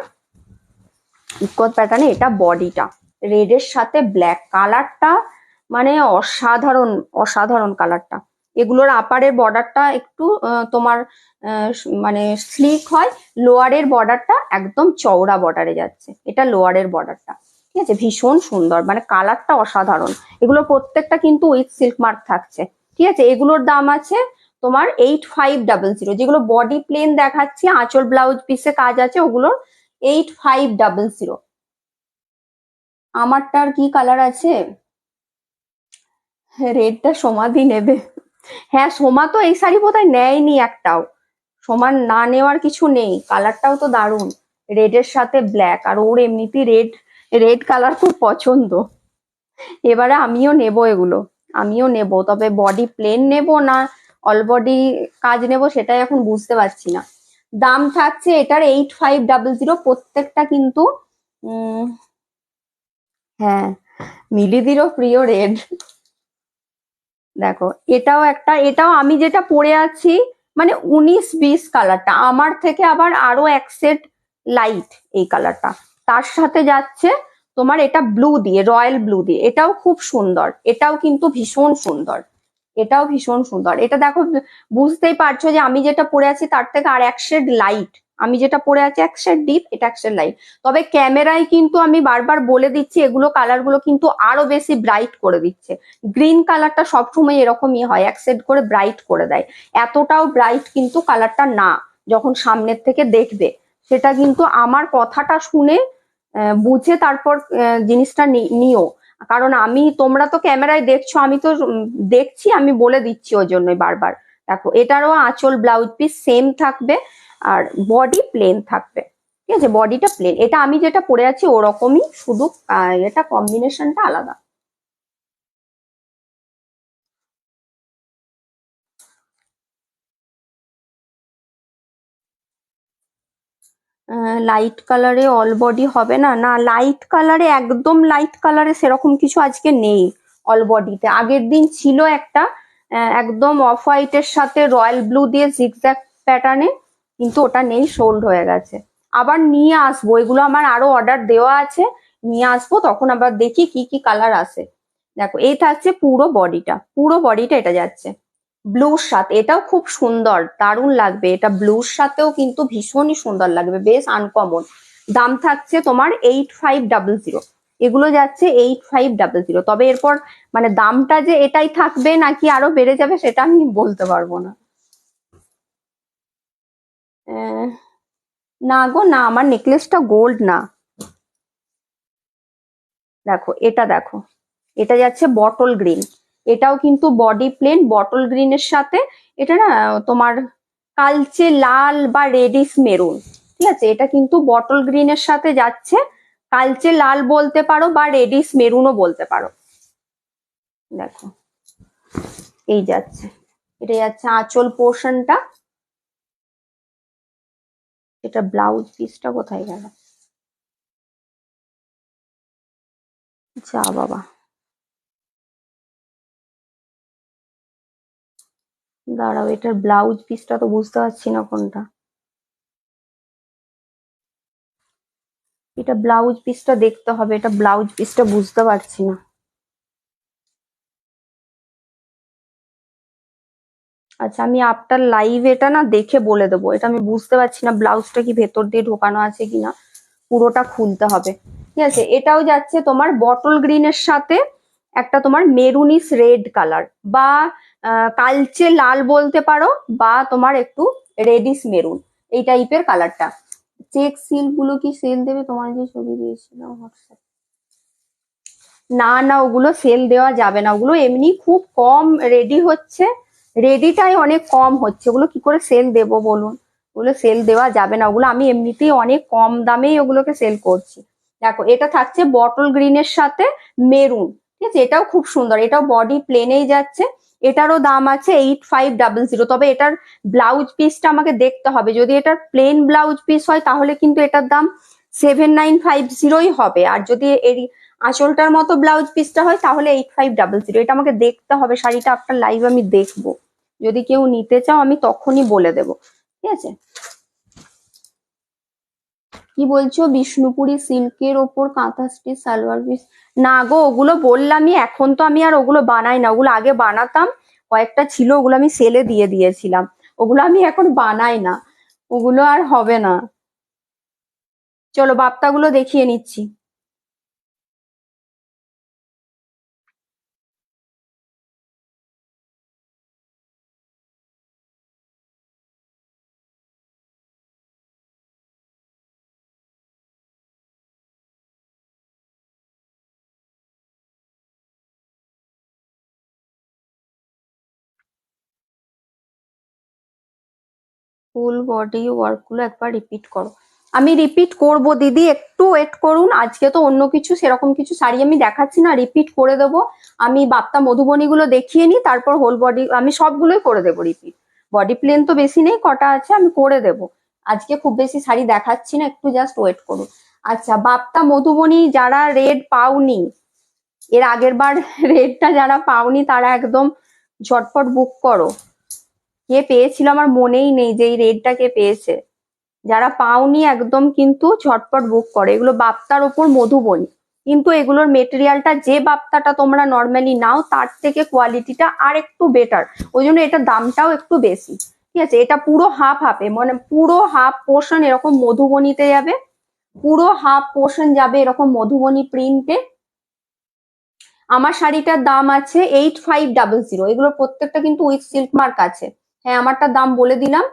ইকত প্যাটার্নে। এটা বডিটা রেডের সাথে ব্ল্যাক কালারটা, মানে অসাধারণ অসাধারণ কালারটা। এগুলোর আপারের বর্ডারটা একটু তোমার মানে স্লিক হয়, লোয়ারের বর্ডারটা একদম চওড়া বর্ডারে যাচ্ছে, এটা লোয়ারের বর্ডারটা, ঠিক আছে? ভীষণ সুন্দর, মানে কালারটা অসাধারণ। এগুলো প্রত্যেকটা কিন্তু উইথ সিল্ক মার্ক থাকছে, ঠিক আছে? এগুলোর দাম আছে তোমার 8500। যেগুলো বডি প্লেন দেখাচ্ছি, আঁচল ব্লাউজ পিসে কাজ আছে, ওগুলোর 8500। আমারটার কি কালার আছে? রেডটা সমাধি নেবে। হ্যাঁ, সোমা তো এই শাড়ি বোধহয় নেয়নি একটাও, সমান না নেওয়ার কিছু নেই। কালারটাও তো দারুণ, রেডের সাথে ব্ল্যাক, আর ওর এমনিতেই রেড, রেড কালার খুব পছন্দ। এবারে আমিও নেব এগুলো, আমিও নেব, তবে বডি প্লেন নেব না অল বডি কাজ নেব সেটাই এখন বুঝতে পারছি না। দাম থাকছে এটার 8500, প্রত্যেকটা কিন্তু হ্যাঁ, মিলিদিরও প্রিয় রেড। দেখো এটাও একটা, এটাও আমি যেটা পরে আছি মানে 19-20 কালারটা, আমার থেকে আবার আরো এক সেট লাইট এই কালারটা, তার সাথে যাচ্ছে তোমার এটা ব্লু দিয়ে, রয়্যাল ব্লু দিয়ে, এটাও খুব সুন্দর, এটাও কিন্তু ভীষণ সুন্দর, এটাও ভীষণ সুন্দর। এটা দেখো বুঝতেই পারছো যে আমি যেটা পরে আছি তার থেকে আর এক শেড লাইট, আমি যেটা পরে আছি এক শেড ডিপ, এটা এক শেড লাইট। তবে ক্যামেরায় কিন্তু আমি বারবার বলে দিচ্ছি, এগুলো কালার গুলো কিন্তু আরো বেশি ব্রাইট করে দিচ্ছে। গ্রিন কালারটা সবসময় এরকমই হয়, এক সেট করে ব্রাইট করে দেয়, এতটাও ব্রাইট কিন্তু কালারটা না। যখন সামনের থেকে দেখবে, সেটা কিন্তু আমার কথাটা শুনে বুঝে তারপর জিনিসটা নিও। কারণ আমি, তোমরা তো ক্যামেরায় দেখছো, আমি তো দেখছি, আমি বলে দিচ্ছি ওই জন্যই বারবার। দেখো এটারও আঁচল ব্লাউজ পিস সেম থাকবে, আর বডি প্লেন থাকবে, ঠিক আছে? বডিটা প্লেন, এটা আমি যেটা পরে আছি ওরকমই, শুধু এটা কম্বিনেশনটা আলাদা। লাইট কালারে অল বডি হবে না, না লাইট কালারে, একদম লাইট কালারে সেরকম কিছু আজকে নেই অল বডিতে। আগের দিন ছিল একটা একদম অফ হোয়াইটের সাথে রয়্যাল ব্লু দিয়ে জিগজ্যাগ প্যাটার্নে, কিন্তু ওটা নেই, সোল্ড হয়ে গেছে। আবার নিয়ে আসবো, এগুলো আমার আরো অর্ডার দেওয়া আছে, নিয়ে আসবো, তখন আবার দেখি কি কি কালার আছে। দেখো এই থাকছে পুরো বডিটা, পুরো বডিটা এটা যাচ্ছে ব্লুর সাথে, এটাও খুব সুন্দর, দারুণ লাগবে, এটা ব্লুর সাথেও কিন্তু ভীষণই সুন্দর লাগবে, বেশ আনকমন। দাম থাকছে তোমার 8500, এগুলো যাচ্ছে 8500। তবে এরপর মানে দামটা যে এটাই থাকবে নাকি আরো বেড়ে যাবে সেটা আমি বলতে পারবো না। না গো না, আমার নেকলেসটা গোল্ড না। দেখো এটা, দেখো এটা যাচ্ছে বটল গ্রিন, এটাও কিন্তু বডি প্লেন বটল গ্রিনের সাথে, এটা না তোমার কালচে লাল বা রেডিশ মেরুন, ঠিক আছে? এটা কিন্তু বটল গ্রিনের সাথে যাচ্ছে, কালচে লাল বলতে পারো বা রেডিশ মেরুনও বলতে পারো। দেখো এই যাচ্ছে, এটা যাচ্ছে আঁচল পোর্শনটা, এটা ব্লাউজ পিসটা কোথায় গেল, যা বাবা, দাঁড়াও, এটার ব্লাউজ পিসটা তো বুঝতে পারছি না কোনটা, এটা ব্লাউজ পিসটা দেখতে হবে, এটা ব্লাউজ পিসটা বুঝতে পারছি না। আচ্ছা আমি আফটার লাইভ এটা না দেখে বলে দেবো, এটা আমি বুঝতে পারছি না ব্লাউজটা কি ভেতর দিয়ে ঢোকানো আছে কিনা, পুরোটা খুলতে হবে, ঠিক আছে? এটাও যাচ্ছে তোমার বটল গ্রিনের সাথে একটা তোমার মেরুনিস রেড কালার, বা কালচে লাল বলতে পারো, বা তোমার একটু রেডিশ মেরুন, এই টাইপের কালারটা, চেক সিল্ক গুলো কি সেল দেবে? তোমার যে ছবি দিয়েছিলাম হোয়াটসঅ্যাপ, না না ওগুলো সেল দেওয়া যাবে না, ওগুলো এমনি খুব কম রেডি হচ্ছে, রেডিটাই অনেক কম হচ্ছে, ওগুলো কি করে সেল দেবো বলুন? ওগুলো সেল দেওয়া যাবে না, ওগুলো আমি এমনিতেই অনেক কম দামেই ওগুলোকে সেল করছি। দেখো এটা থাকছে বটল গ্রিনের সাথে মেরুন, ঠিক আছে, এটাও খুব সুন্দর, এটাও বডি প্লেনেই যাচ্ছে, এটারও দাম আছে 8500। তবে এটার ব্লাউজ পিসটা আমাকে দেখতে হবে, যদি এটার প্লেন ব্লাউজ পিস হয় তাহলে কিন্তু এটার দাম 7950ই হবে, আর যদি এর আঁচলটার মতো ব্লাউজ পিসটা হয় তাহলে 8500। এটা আমাকে দেখতে হবে, শাড়িটা আপনার লাইভ আমি দেখবো, যদি কেউ নিতে চাও আমি তখনই বলে দেবো, ঠিক আছে। কি বলছো? বিষ্ণুপুরি সিল্কের ওপর কাঁথা স্টিচ সালোয়ার পিস? না গো, ওগুলো বললামই, এখন তো আমি আর ওগুলো বানাই না, ওগুলো আগে বানাতাম, কয়েকটা ছিল, ওগুলো আমি সেলে দিয়ে দিয়েছিলাম, ওগুলো আমি এখন বানাই না, ওগুলো আর হবে না। চলো বাপ্তাগুলো দেখিয়ে নিচ্ছি। ফুল বডি ওয়ার্ক গুলো একবার রিপিট করো। আমি রিপিট করব দিদি, একটু ওয়েট করুন, আজকে তো অন্য কিছু সেরকম কিছু শাড়ি আমি দেখাচ্ছি না, রিপিট করে দেবো। আমি বাপ্তা মধুবনী গুলো দেখিয়ে নিই, তারপর হোল বডি আমি সবগুলোই করে দেবো রিপিট। বডি প্লেন তো বেশি নেই, কটা আছে আমি করে দেবো, আজকে খুব বেশি শাড়ি দেখাচ্ছি না, একটু জাস্ট ওয়েট করুন। আচ্ছা, বাপ্তা মধুবনী যারা রেড পাওনি, এর আগের বার রেডটা যারা পাওনি তারা একদম ঝটপট বুক করো। কে পেয়েছিল আমার মনেই নেই যে এই রেডটা কে পেয়েছে। যারা পাওনি একদম কিন্তু ঝটপট বুক করে, এগুলো বাপ্তার ওপর মধুবনী, কিন্তু এগুলোর মেটেরিয়ালটা যে বাপ্তাটা তোমরা নর্মালি নাও তার থেকে কোয়ালিটিটা আর একটু বেটার, ওই জন্য এটার দামটাও একটু বেশি, ঠিক আছে। এটা পুরো হাফ হাফে, মানে পুরো হাফ পোর্শন এরকম মধুবনীতে যাবে, পুরো হাফ পোর্শন যাবে এরকম মধুবনী প্রিন্টে। আমার শাড়িটার দাম আছে 8500, এগুলোর প্রত্যেকটা কিন্তু উইথ সিল্ক মার্ক আছে। হ্যাঁ, আমারটা দাম বলে দিলাম,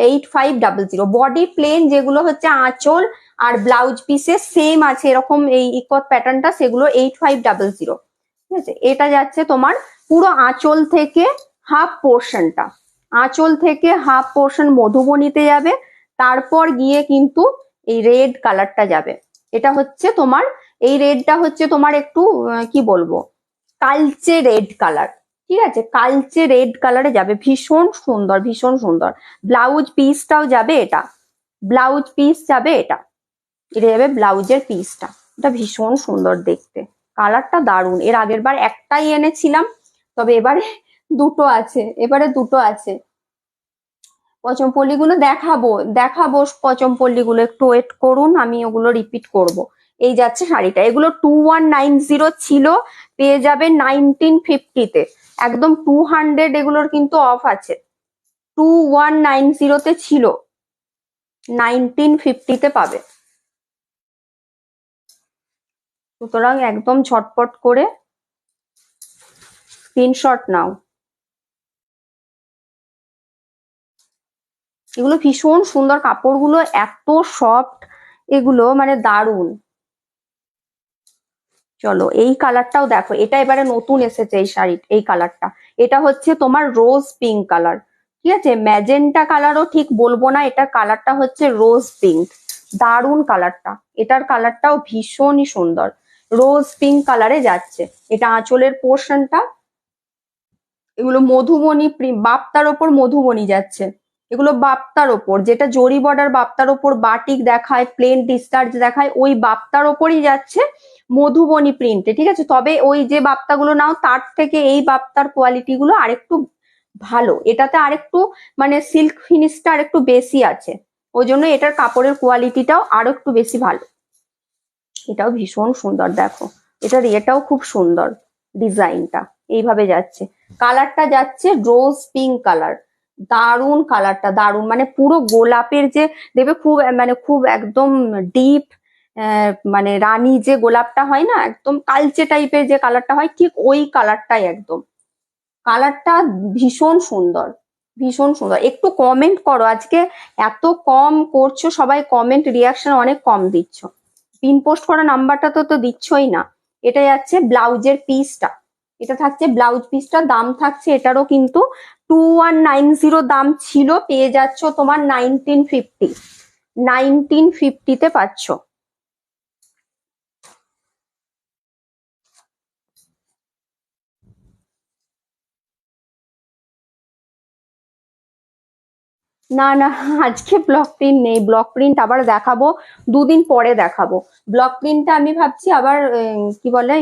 8500। বডি প্লেন যেগুলো হচ্ছে আঁচল আর ব্লাউজ পিসে সেম আছে এরকম এই ইকত প্যাটার্নটা, সেগুলো 8500, ঠিক আছে। এটা যাচ্ছে তোমার পুরো আঁচল থেকে হাফ পোর্শনটা, আঁচল থেকে হাফ পোর্শন মধুবনীতে যাবে, তারপর গিয়ে কিন্তু এই রেড কালারটা যাবে। এটা হচ্ছে তোমার, এই রেডটা হচ্ছে তোমার একটু কি বলবো, কালচে রেড কালার, ঠিক আছে, কালচে রেড কালারে যাবে, ভীষণ সুন্দর ভীষণ সুন্দর। ব্লাউজ পিসটাও যাবে এটা, ব্লাউজ পিস যাবে এটা, এটা যাবে ব্লাউজের পিসটা, এটা ভীষণ সুন্দর দেখতে, কালারটা দারুণ। এর আগের বার একটাই এনেছিলাম, তবে এবারে দুটো আছে, এবারে দুটো আছে। পচমপল্লি গুলো দেখাবো, দেখাবো পচমপল্লি গুলো, একটু ওয়েট করুন, আমি ওগুলো রিপিট করব। এই যাচ্ছে শাড়িটা, এগুলো 2190 ছিল, পেয়ে যাবে 1950-তে, একদম 200 এগুলোর কিন্তু অফ আছে। 2190-তে ছিল, 1950-তে পাবে, সুতরাং একদম ঝটপট করে স্ক্রিনশট নাও। এগুলো ভীষণ সুন্দর, কাপড়গুলো এত সফট, এগুলো মানে দারুণ। চলো এই কালারটাও দেখো, এটা এবারে নতুন এসেছে এই শাড়ি, এই কালারটা, এটা হচ্ছে তোমার রোজ পিঙ্ক কালার, ঠিক আছে, ম্যাজেন্টা কালারও ঠিক বলবো না, এটার কালারটা হচ্ছে রোজ পিঙ্ক, দারুণ কালারটা, এটার কালারটাও ভীষণই সুন্দর, রোজ পিঙ্ক কালারে যাচ্ছে। এটা আঁচলের পোর্শনটা, এগুলো মধুবনী বাপ্তার ওপর মধুবনী যাচ্ছে, এগুলো বাপ্তার ওপর, যেটা জরি বর্ডার বাপ্তার ওপর বাটিক দেখায়, প্লেন ডিসচার্জ দেখায়, ওই বাপ্তার ওপরই যাচ্ছে মধুবনী প্রিন্টে, ঠিক আছে। তবে ওই যে বাপ্তাগুলো নাও তার থেকে এই বাপ্তার কোয়ালিটি গুলো আরেকটু ভালো, এটাতে আরেকটু মানে সিল্ক ফিনিশটা আরেকটু বেশি আছে, ওই জন্য এটার কাপড়ের কোয়ালিটিটাও আরো একটু বেশি ভালো। এটাও ভীষণ সুন্দর দেখো, এটার এটাও খুব সুন্দর, ডিজাইনটা এইভাবে যাচ্ছে, কালারটা যাচ্ছে রোজ পিঙ্ক কালার, দারুণ কালারটা দারুণ, মানে পুরো গোলাপের যে দেবে, খুব মানে খুব একদম ডিপ, মানে রানী যে গোলাপটা হয় না, একদম কালচে টাইপের যে কালারটা হয়, ঠিক ওই কালারটাই একদম, কালারটা ভীষণ সুন্দর। ভীষণ সুন্দর। একটু কমেন্ট করো, আজকে এত কম করছো সবাই, কমেন্ট রিয়াকশন অনেক কম দিচ্ছ। পিন পোস্ট করা নাম্বারটা তো দিচ্ছই না। এটা যাচ্ছে ব্লাউজের পিসটা, এটা থাকছে ব্লাউজ পিসটা, দাম থাকছে এটারও কিন্তু 2190 দাম ছিল, পেয়ে যাচ্ছ তোমার 1950, 1950-তে পাচ্ছ। না না, আজকে ব্লক প্রিন্ট নেই, ব্লক প্রিন্ট আবার দেখাবো, দুদিন পরে দেখাবো। ব্লক প্রিন্টটা আমি ভাবছি আবার কি বলে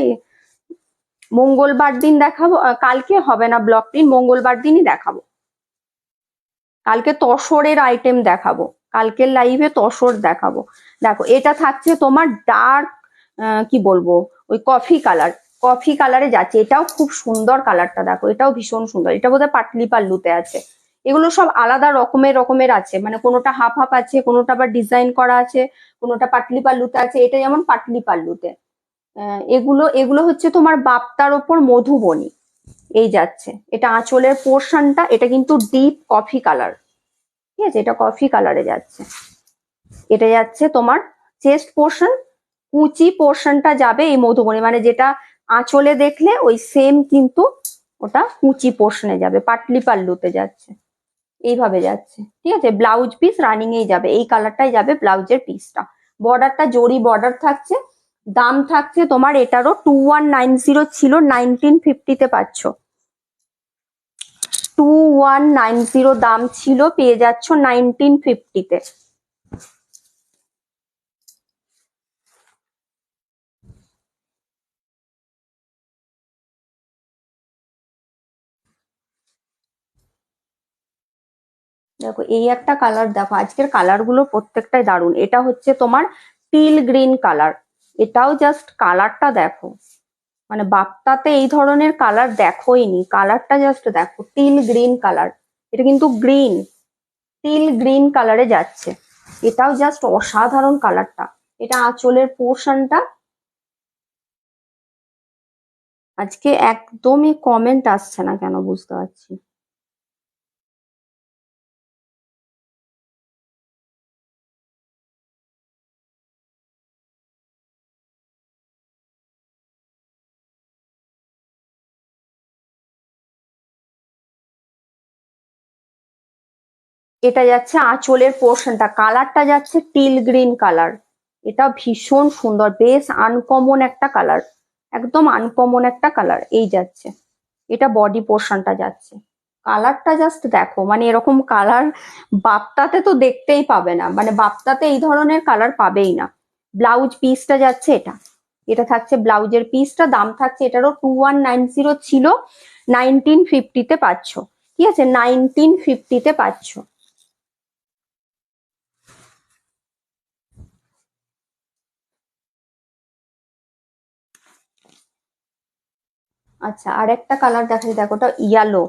মঙ্গলবার দিন দেখাবো, কালকে হবে না ব্লক প্রিন্ট, মঙ্গলবার দিনই দেখাবো। কালকে তসরের আইটেম দেখাবো, কালকের লাইভে তসর দেখাবো। দেখো এটা থাকছে তোমার ডার্ক, কি বলবো, ওই কফি কালার, কফি কালারে যাচ্ছে, এটাও খুব সুন্দর কালারটা, দেখো এটাও ভীষণ সুন্দর, এটা বোধহয় পাটলি পাল্লুতে আছে। এগুলো সব আলাদা রকমের রকমের আছে, মানে কোনোটা হাফ হাফ আছে, কোনোটা আবার ডিজাইন করা আছে, কোনোটা পাটলি পাল্লুতে আছে, এটা যেমন পাটলি পাল্লুতে। এগুলো এগুলো হচ্ছে তোমার বাপ্তার ওপর মধুবনী, এই যাচ্ছে। এটা আঁচলের পোর্শনটা, এটা কিন্তু ডিপ কফি কালার, ঠিক আছে, এটা কফি কালারে যাচ্ছে। এটা যাচ্ছে তোমার চেস্ট পোর্শন, কুচি পোর্শনটা যাবে এই মধুবনী, মানে যেটা আঁচলে দেখলে ওই সেম কিন্তু ওটা কুচি পোর্শনে যাবে, পাটলি পাল্লুতে যাচ্ছে, এইভাবে যাচ্ছে, ঠিক আছে। ব্লাউজ পিস রানিং এই যাবে, এই কালারটাই যাবে ব্লাউজের পিসটা। বর্ডারটা জরি বর্ডার থাকছে, দাম থাকছে তোমার এটারও 2190 ছিল, 1950-তে পাচ্ছ। 2190 দাম ছিল, পেয়ে যাচ্ছ 1950-তে। দেখো এই একটা কালার, দেখো আজকের কালার গুলো প্রত্যেকটাই দারুণ। এটা হচ্ছে তোমার টিল গ্রিন কালার, এটাও জাস্ট কালারটা দেখো, মানে বাপ্তাতে এই ধরনের কালার দেখোইনি, কালারটা জাস্ট দেখো, টিল গ্রিন কালার, এটা কিন্তু গ্রিন, টিল গ্রিন কালারে যাচ্ছে, এটাও জাস্ট অসাধারণ কালারটা। এটা আঁচলের পোর্শনটা। আজকে একদমই কমেন্ট আসছে না কেন বুঝতে পারছি না। এটা যাচ্ছে আঁচলের পোর্শনটা, কালারটা যাচ্ছে টিল গ্রিন কালার, এটা ভীষণ সুন্দর, বেশ আনকমন একটা কালার, একদম আনকমন একটা কালার, এই যাচ্ছে। এটা বডি পোর্শনটা যাচ্ছে, কালারটা জাস্ট দেখো, মানে এরকম কালার বাপ্তাতে তো দেখতেই পাবে না, মানে বাপ্তাতে এই ধরনের কালার পাবেই না। ব্লাউজ পিসটা যাচ্ছে এটা, এটা থাকছে ব্লাউজের পিসটা, দাম থাকছে এটারও 2190 ছিল, 1950-তে পাচ্ছ, ঠিক আছে, 1950-তে পাচ্ছ। আচ্ছা আর একটা কালার দেখাচ্ছি, দেখো ওটা ইয়েলো,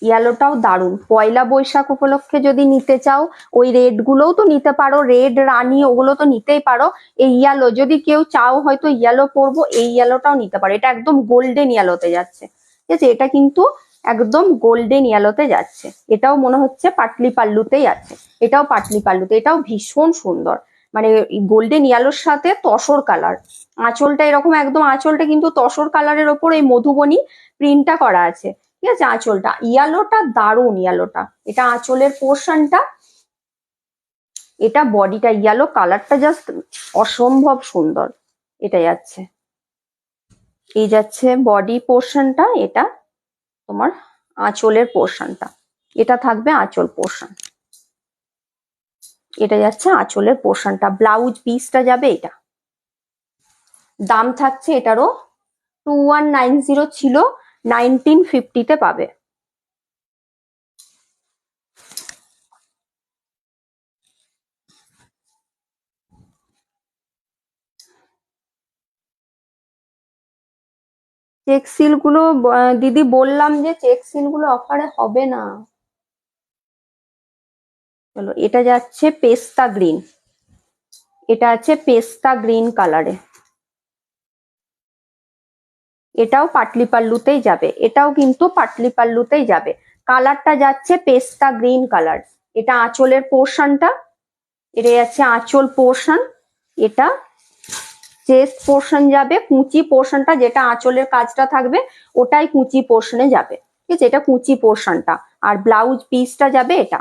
ইয়েলোটাও দারুণ, পয়লা বৈশাখ উপলক্ষে যদি নিতে চাও, ওই রেড গুলোও তো নিতে পারো, রেড রানী ওগুলো তো নিতেই পারো, এই ইয়েলো যদি কেউ চাও হয়তো ইয়েলো পরবো, এই ইয়েলোটাও নিতে পারো, এটা একদম গোল্ডেন ইয়েলোতে যাচ্ছে, ঠিক আছে, এটা কিন্তু একদম গোল্ডেন ইয়েলোতে যাচ্ছে, এটাও মনে হচ্ছে পাটলি পাল্লুতেই আছে, এটাও পাটলি পাল্লুতে, এটাও ভীষণ সুন্দর, মানে গোল্ডেন ইয়েলোর সাথে তসর কালার, আঁচলটা এরকম একদম, আঁচলটা কিন্তু তসর কালারের ওপর এই মধুবনী প্রিন্টটা করা আছে, ঠিক আছে। আঁচলটা ইয়েলোটা দারুণ, ইয়েলোটা, এটা আঁচলের পোর্শনটা, এটা বডিটা ইয়েলো, কালারটা জাস্ট অসম্ভব সুন্দর, এটা যাচ্ছে, এই যাচ্ছে বডি পোর্শনটা, এটা তোমার আঁচলের পোর্শনটা, এটা থাকবে আঁচল পোর্শন, এটা যাচ্ছে আঁচলের পোর্শনটা, ব্লাউজ পিসটা যাবে এটা। দাম থাকছে এটারও 2190 ছিল, 1950-তে পাবে। চেক সিল গুলো দিদি বললাম যে চেক সিল গুলো অফারে হবে না। চলো এটা যাচ্ছে পেস্তা গ্রিন, এটা আছে পেস্তা গ্রিন কালারে, এটাও পাটলি পাল্লুতেই যাবে, এটাও কিন্তু পাটলি পাল্লুতেই যাবে, কালারটা যাচ্ছে পেস্তা গ্রিন কালার। এটা আঁচলের পোর্শনটা, এটা যাচ্ছে আঁচল পোর্শন, এটা চেস্ট পোর্শন যাবে, কুচি পোর্শনটা যেটা আঁচলের কাজটা থাকবে ওটাই কুচি পোর্শনে যাবে, ঠিক আছে, এটা কুচি পোর্শনটা। আর ব্লাউজ পিসটা যাবে এটা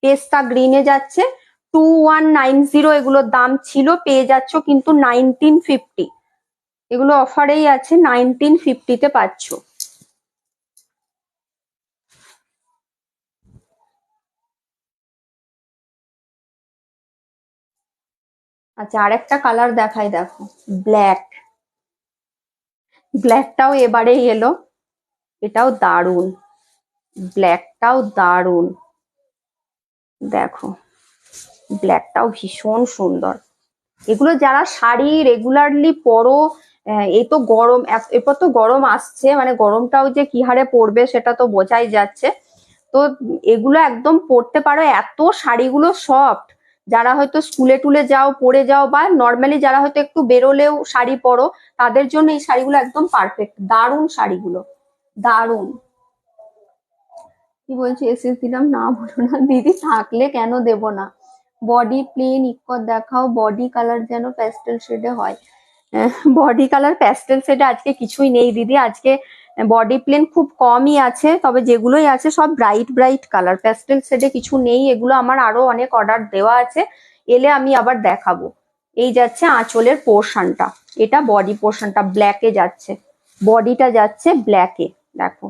পেস্তা গ্রিনে যাচ্ছে 2190। এগুলোর দাম ছিল, পেয়ে যাচ্ছ কিন্তু 1950। এগুলো অফারেই আছে, 1950-তে পাচ্ছ। আচ্ছা, আরেকটা কালার দেখাই, দেখো ব্ল্যাক। ব্ল্যাকটাও এবারেই এলো, এটাও দারুণ, ব্ল্যাকটাও দারুণ, দেখো ব্ল্যাকটাও ভীষণ সুন্দর। এগুলো যারা শাড়ি রেগুলারলি পরো, এই তো গরম, এরপর তো গরম আসছে, মানে গরমটাও যে কি হারে পড়বে সেটা তো বোঝাই যাচ্ছে। তো এগুলো একদম পরতে পারো, এত শাড়িগুলো সফট। যারা হয়তো স্কুলে টুলে যাও, পরে যাও, বা নর্মালি যারা হয়তো একটু বেরোলেও শাড়ি পরো, তাদের জন্য এই শাড়িগুলো একদম পারফেক্ট। দারুণ শাড়িগুলো, দারুণ। কি বলছি, এসএস দিলাম না, বলো না দিদি, থাকলে কেন দেব না। বডি প্লেন ইকর দেখাও, বডি কালার যেন প্যাস্টেল শেডে হয়। বডি কালার প্যাস্টেল শেডে আজকে কিছুই নেই দিদি, আজকে বডি প্লেন খুব কমই আছে, তবে যেগুলোই আছে সব ব্রাইট ব্রাইট কালার, প্যাস্টেল শেডে কিছু নেই। এগুলো আমার আরো অনেক অর্ডার দেওয়া আছে, এলে আমি আবার দেখাবো। এই যাচ্ছে আঁচলের পোর্শনটা, এটা বডি পোর্শনটা ব্ল্যাকে যাচ্ছে, বডিটা যাচ্ছে ব্ল্যাকে, দেখো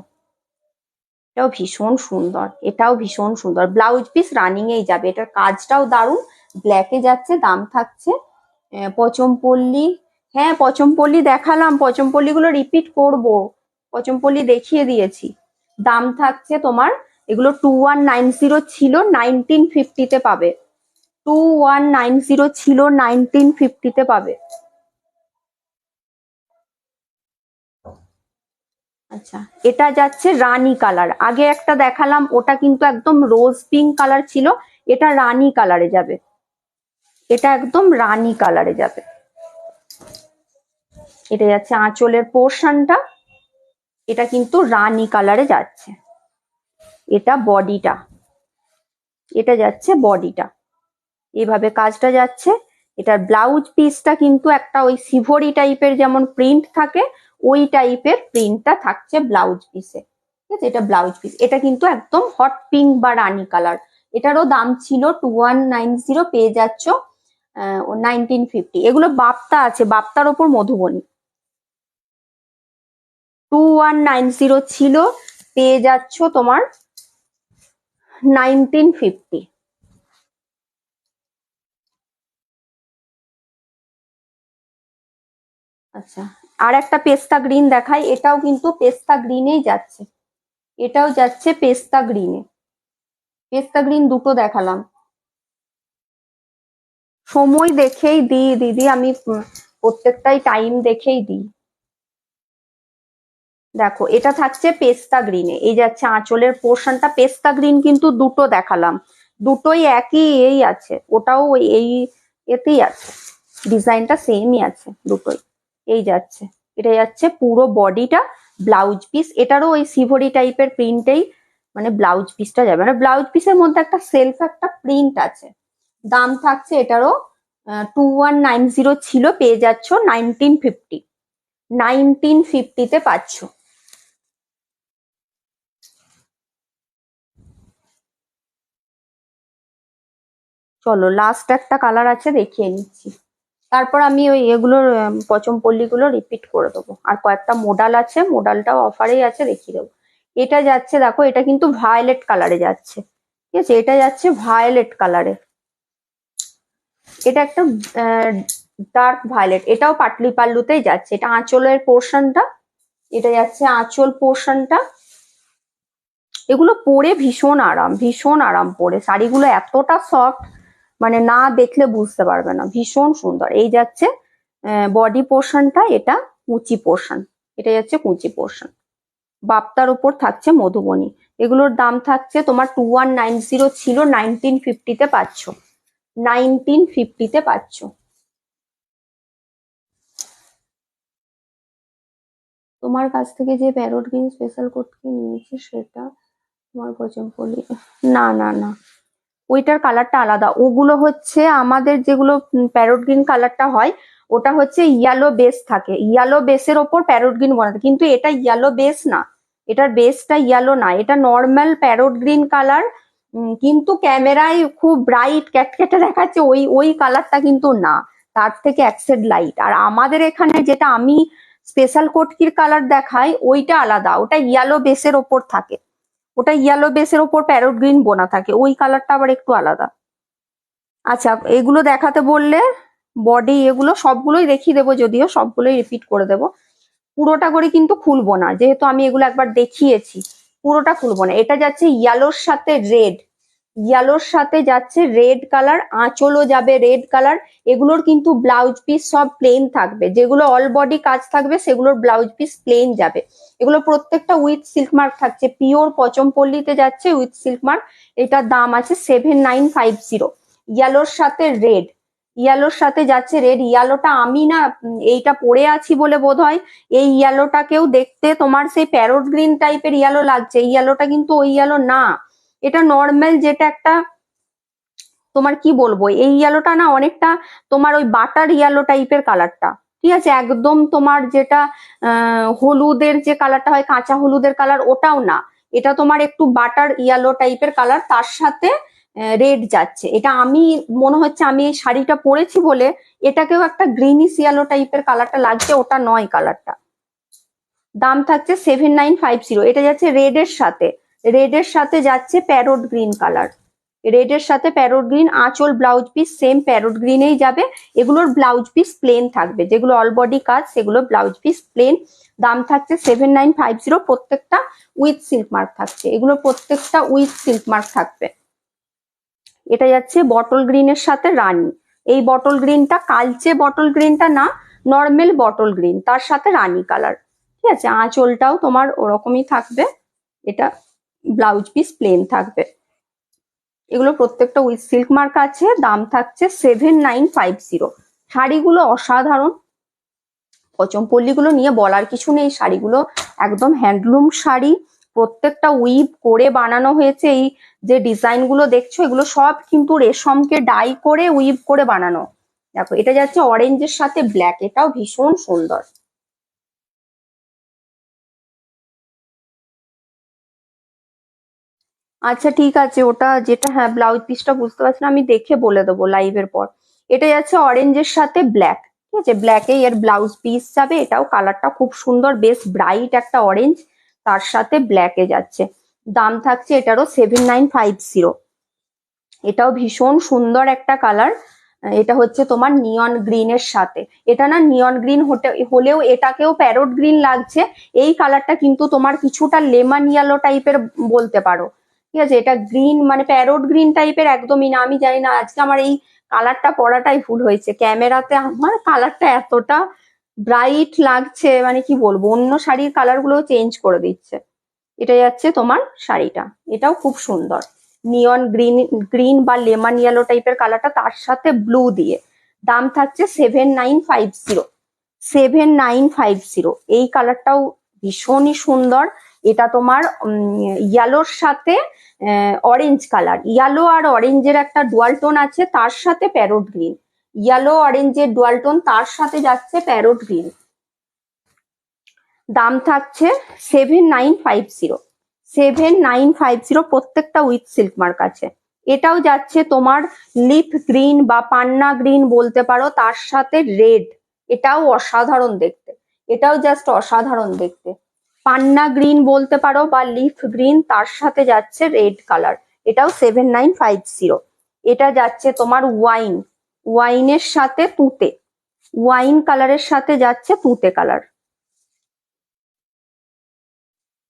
এটাও ভীষণ সুন্দর, এটাও ভীষণ সুন্দর। ব্লাউজ পিস রানিং এই যাবে, এটার কাজটাও দারুণ, ব্ল্যাকে যাচ্ছে। দাম থাকছে পচমপল্লী, হ্যাঁ পচমপল্লী দেখালাম, পচমপল্লী গুলো রিপিট করব, পচমপল্লী দেখিয়ে দিয়েছি। দাম থাকছে তোমার, এগুলো 2190 ছিল, 1950-তে পাবে। 2190 ছিল, 1950-তে পাবে। আচ্ছা, এটা যাচ্ছে রানী কালার, আগে একটা দেখালাম ওটা কিন্তু একদম রোজ পিঙ্ক কালার ছিল, এটা রানী কালারে যাবে, এটা একদম রানী কালারে যাবে। এটা যাচ্ছে আঁচলের পোর্শনটা, এটা কিন্তু রানী কালারে যাচ্ছে। এটা বডিটা, এটা যাচ্ছে বডিটা, এইভাবে কাজটা যাচ্ছে। এটার ব্লাউজ পিসটা কিন্তু একটা ওই সিভরি টাইপের যেমন প্রিন্ট থাকে, ওই টাইপের প্রিন্টটা থাকছে ব্লাউজ পিসে, ঠিক আছে, এটা ব্লাউজ পিস। এটা কিন্তু একদম হট পিঙ্ক বা রানী কালার। এটারও দাম ছিল 2190, পেয়ে যাচ্ছ 1950। এগুলো বাপ্তা আছে, বাপ্তার ওপর মধুবনী। 2190 ছিল, পেয়ে যাচ্ছ তোমার 1950। আচ্ছা, আর একটা পেস্তা গ্রিন দেখাই, এটাও কিন্তু পেস্তা গ্রিনেই যাচ্ছে, এটাও যাচ্ছে পেস্তা গ্রিনে। পেস্তা গ্রিন দুটো দেখালাম, সময় দেখেই দিই দিদি আমি, প্রত্যেকটাই টাইম দেখেই দিই। দেখো এটা থাকছে পেস্তা গ্রিনে, এই যাচ্ছে আঁচলের পোর্শনটা পেস্তা গ্রিন, কিন্তু দুটো দেখালাম, দুটোই একই এই আছে, ওটাও এই এতেই আছে, ডিজাইনটা সেমই আছে দুটোই। এই যাচ্ছে, এটা যাচ্ছে পুরো বডিটা, ব্লাউজ পিস এটারও ওই সিভরি টাইপের প্রিন্টেই, মানে ব্লাউজ পিসটা যাবে, মানে ব্লাউজ পিসের মধ্যে একটা সেলফ একটা প্রিন্ট আছে। দাম থাকছে এটারও 2190 ছিল, পেয়ে যাচ্ছ 1950। 1950-তে পাচ্ছ। চলো লাস্ট একটা কালার আছে, দেখিয়ে নিচ্ছি, তারপর আমি ওই এগুলোর পচমপল্লিগুলো রিপিট করে দেবো। আর কয়েকটা মোডাল আছে, মোডালটাও অফারেই আছে, দেখিয়ে দেবো। এটা যাচ্ছে, দেখো এটা কিন্তু ভায়োলেট কালারে যাচ্ছে, ঠিক আছে, এটা যাচ্ছে ভায়োলেট কালারে, এটা একটা ডার্ক ভায়োলেট, এটাও পাটলি পাল্লুতেই যাচ্ছে। এটা আঁচলের পোর্শনটা, এটা যাচ্ছে আঁচল পোর্শনটা। এগুলো পরে ভীষণ আরাম, ভীষণ আরাম পরে, শাড়িগুলো এতটা সফট, মানে না দেখলে বুঝতে পারবে না, ভীষণ সুন্দর। এই যাচ্ছে বডি পোর্শনটা, এটা কুচি পোর্শন, এটা যাচ্ছে কুচি পোর্শন। বাপ্তার উপর থাকছে মধুবনী। এগুলোর দাম থাকছে তোমার 2190 ছিল, 1950-তে পাচ্ছ, 1950-তে পাচ্ছ। তোমার কাছ থেকে যে প্যারোট গ্রিন স্পেশাল কোটকে নিয়েছি সেটা তোমার পচনপল্লী, না না না, ওইটার কালারটা আলাদা। ওগুলো হচ্ছে আমাদের যেগুলো প্যারট গ্রিন কালারটা হয়, ওটা হচ্ছে ইয়েলো বেস থাকে, ইয়েলো বেসের ওপর প্যারট গ্রিন বানাতে, কিন্তু এটা ইয়েলো বেস না, এটার বেসটা ইয়েলো না, এটা নর্মাল প্যারট গ্রিন কালার। কিন্তু ক্যামেরায় খুব ব্রাইট ক্যাটকেটে দেখাচ্ছে, ওই ওই কালারটা কিন্তু না, তার থেকে এক শেড লাইট। আর আমাদের এখানে যেটা আমি স্পেশাল কোটকির কালার দেখাই, ওইটা আলাদা, ওটা ইয়েলো বেসের ওপর থাকে, ওটা ইয়েলো বেসের ওপর প্যারট গ্রিন বোনা থাকে, ওই কালারটা আবার একটু আলাদা। আচ্ছা, এগুলো দেখাতে বললে বডি এগুলো সবগুলোই দেখিয়ে দেবো, যদিও সবগুলোই রিপিট করে দেবো। পুরোটা করে কিন্তু খুলবো না, যেহেতু আমি এগুলো একবার দেখিয়েছি, পুরোটা খুলবো না। এটা যাচ্ছে ইয়েলোর সাথে রেড, ইয়েলোর সাথে যাচ্ছে রেড কালার, আঁচলও যাবে রেড কালার। এগুলোর কিন্তু ব্লাউজ পিস সব প্লেন থাকবে, যেগুলো অল বডি কাজ থাকবে সেগুলোর ব্লাউজ পিস প্লেন যাবে। এগুলো প্রত্যেকটা উইথ সিল্ক মার্ক থাকছে, পিওর পচমপল্লিতে যাচ্ছে উইথ সিল্ক মার্ক। এটার দাম আছে 7950। ইয়েলোর সাথে রেড, ইয়েলোর সাথে যাচ্ছে রেড। ইয়েলোটা আমি না এইটা পরে আছি বলে বোধ হয় এই ইয়েলোটাকেও দেখতে তোমার সেই প্যারট গ্রিন টাইপের ইয়েলো লাগছে, এই ইয়েলোটা কিন্তু ওই ইয়েলো না, এটা নর্মাল যেটা একটা তোমার কি বলবো, এই ইয়েলোটা না অনেকটা তোমার ওই বাটার ইয়েলো টাইপের কালারটা, ঠিক আছে, একদম তোমার যেটা হলুদের যে কালারটা হয়, কাঁচা হলুদের কালার, ওটাও না, এটা তোমার একটু বাটার ইয়েলো টাইপের কালার, তার সাথে রেড যাচ্ছে। এটা আমি মনে হচ্ছে আমি এই শাড়িটা পরেছি বলে এটাকেও একটা গ্রিনিশ ইয়েলো টাইপের কালারটা লাগছে, ওটা নয় কালারটা। দাম থাকছে 7950। এটা যাচ্ছে রেড এর সাথে, রেড এর সাথে যাচ্ছে প্যারট গ্রিন কালার, রেড এর সাথে প্যারট গ্রিন, আঁচল ব্লাউজ পিস সেম প্যারট গ্রিনেই যাবে। এগুলোর ব্লাউজ পিস প্লেন থাকবে, যেগুলো অল বডি কাজ সেগুলো ব্লাউজ পিস প্লেন। দাম থাকছে 7950, প্রত্যেকটা উইথ সিল্ক মার্ক থাকছে, এগুলো প্রত্যেকটা উইথ সিল্ক মার্ক থাকবে। এটা যাচ্ছে বটল গ্রিনের সাথে রানী, এই বটল গ্রিনটা কালচে বটল গ্রিনটা না, নর্মাল বটল গ্রিন, তার সাথে রানী কালার, ঠিক আছে। আঁচলটাও তোমার ওরকমই থাকবে, এটা ব্লাউজ পিস প্লেন থাকবে। এগুলো প্রত্যেকটা উইথ সিল্ক মার্ক আছে, দাম থাকছে 7950। শাড়িগুলো অসাধারণ, পচমপল্লিগুলো নিয়ে বলার কিছু নেই, শাড়িগুলো একদম হ্যান্ডলুম শাড়ি, প্রত্যেকটা উইভ করে বানানো হয়েছে। এই যে ডিজাইন গুলো দেখছো এগুলো সব কিন্তু রেশমকে ডাই করে উইভ করে বানানো। দেখো এটা যাচ্ছে অরেঞ্জের সাথে ব্ল্যাক, এটাও ভীষণ সুন্দর। আচ্ছা ঠিক আছে, ওটা যেটা, হ্যাঁ ব্লাউজ পিসটা বুঝতে পারছি না, আমি দেখে বলে দেবো লাইভের পর। এটা যাচ্ছে অরেঞ্জের সাথে ব্ল্যাক, ঠিক আছে, ব্ল্যাকে এর ব্লাউজ পিস যাবে, এটাও কালারটা খুব সুন্দর, বেশ ব্রাইট একটা অরেঞ্জ, তার সাথে ব্ল্যাকে যাচ্ছে। দাম থাকছে এটারও 7950। এটাও ভীষণ সুন্দর একটা কালার, এটা হচ্ছে তোমার নিয়ন গ্রিনের সাথে, এটা না নিয়ন গ্রিন হলেও এটাকেও প্যারট গ্রিন লাগছে। এই কালারটা কিন্তু তোমার কিছুটা লেমন ইয়েলো টাইপের বলতে পারো, ঠিক আছে, এটা গ্রিন মানে প্যারট গ্রিন টাইপের একদমই না। আমি জানি না আজকে আমার এই কালারটা পরাটাই ভুল হয়েছে, ক্যামেরাতে আমার কালারটা এতটা ব্রাইট লাগছে, মানে কি বলবো, অন্য শাড়ির কালার গুলো চেঞ্জ করে দিচ্ছে। এটা যাচ্ছে তোমার শাড়িটা, এটাও খুব সুন্দর, নিয়ন গ্রিন, গ্রিন বা লেমন ইয়েলো টাইপের কালারটা, তার সাথে ব্লু দিয়ে। দাম থাকছে 7950, 7950। এই কালারটাও ভীষণই সুন্দর, এটা তোমার ইয়েলোর সাথে অরেঞ্জ কালার, ইয়েলো আর অরেঞ্জের একটা ডুয়াল টোন আছে, তার সাথে প্যারট গ্রিন, ইয়েলো অরেঞ্জের ডুয়াল টোন, তার সাথে যাচ্ছে প্যারট গ্রিন। দাম থাকছে 7950, 7950, প্রত্যেকটা উইথ সিল্ক মার্ক আছে। এটাও যাচ্ছে তোমার লিফ গ্রিন বা পান্না গ্রিন বলতে পারো, তার সাথে রেড, এটাও অসাধারণ দেখতে, এটাও জাস্ট অসাধারণ দেখতে। পান্না গ্রিন বলতে পারো বা লিফ গ্রিন, তার সাথে যাচ্ছে রেড কালার, এটাও 7950। এটা যাচ্ছে তোমার ওয়াইন, ওয়াইনের সাথে তুতে, ওয়াইন কালারের সাথে যাচ্ছে তুতে কালার,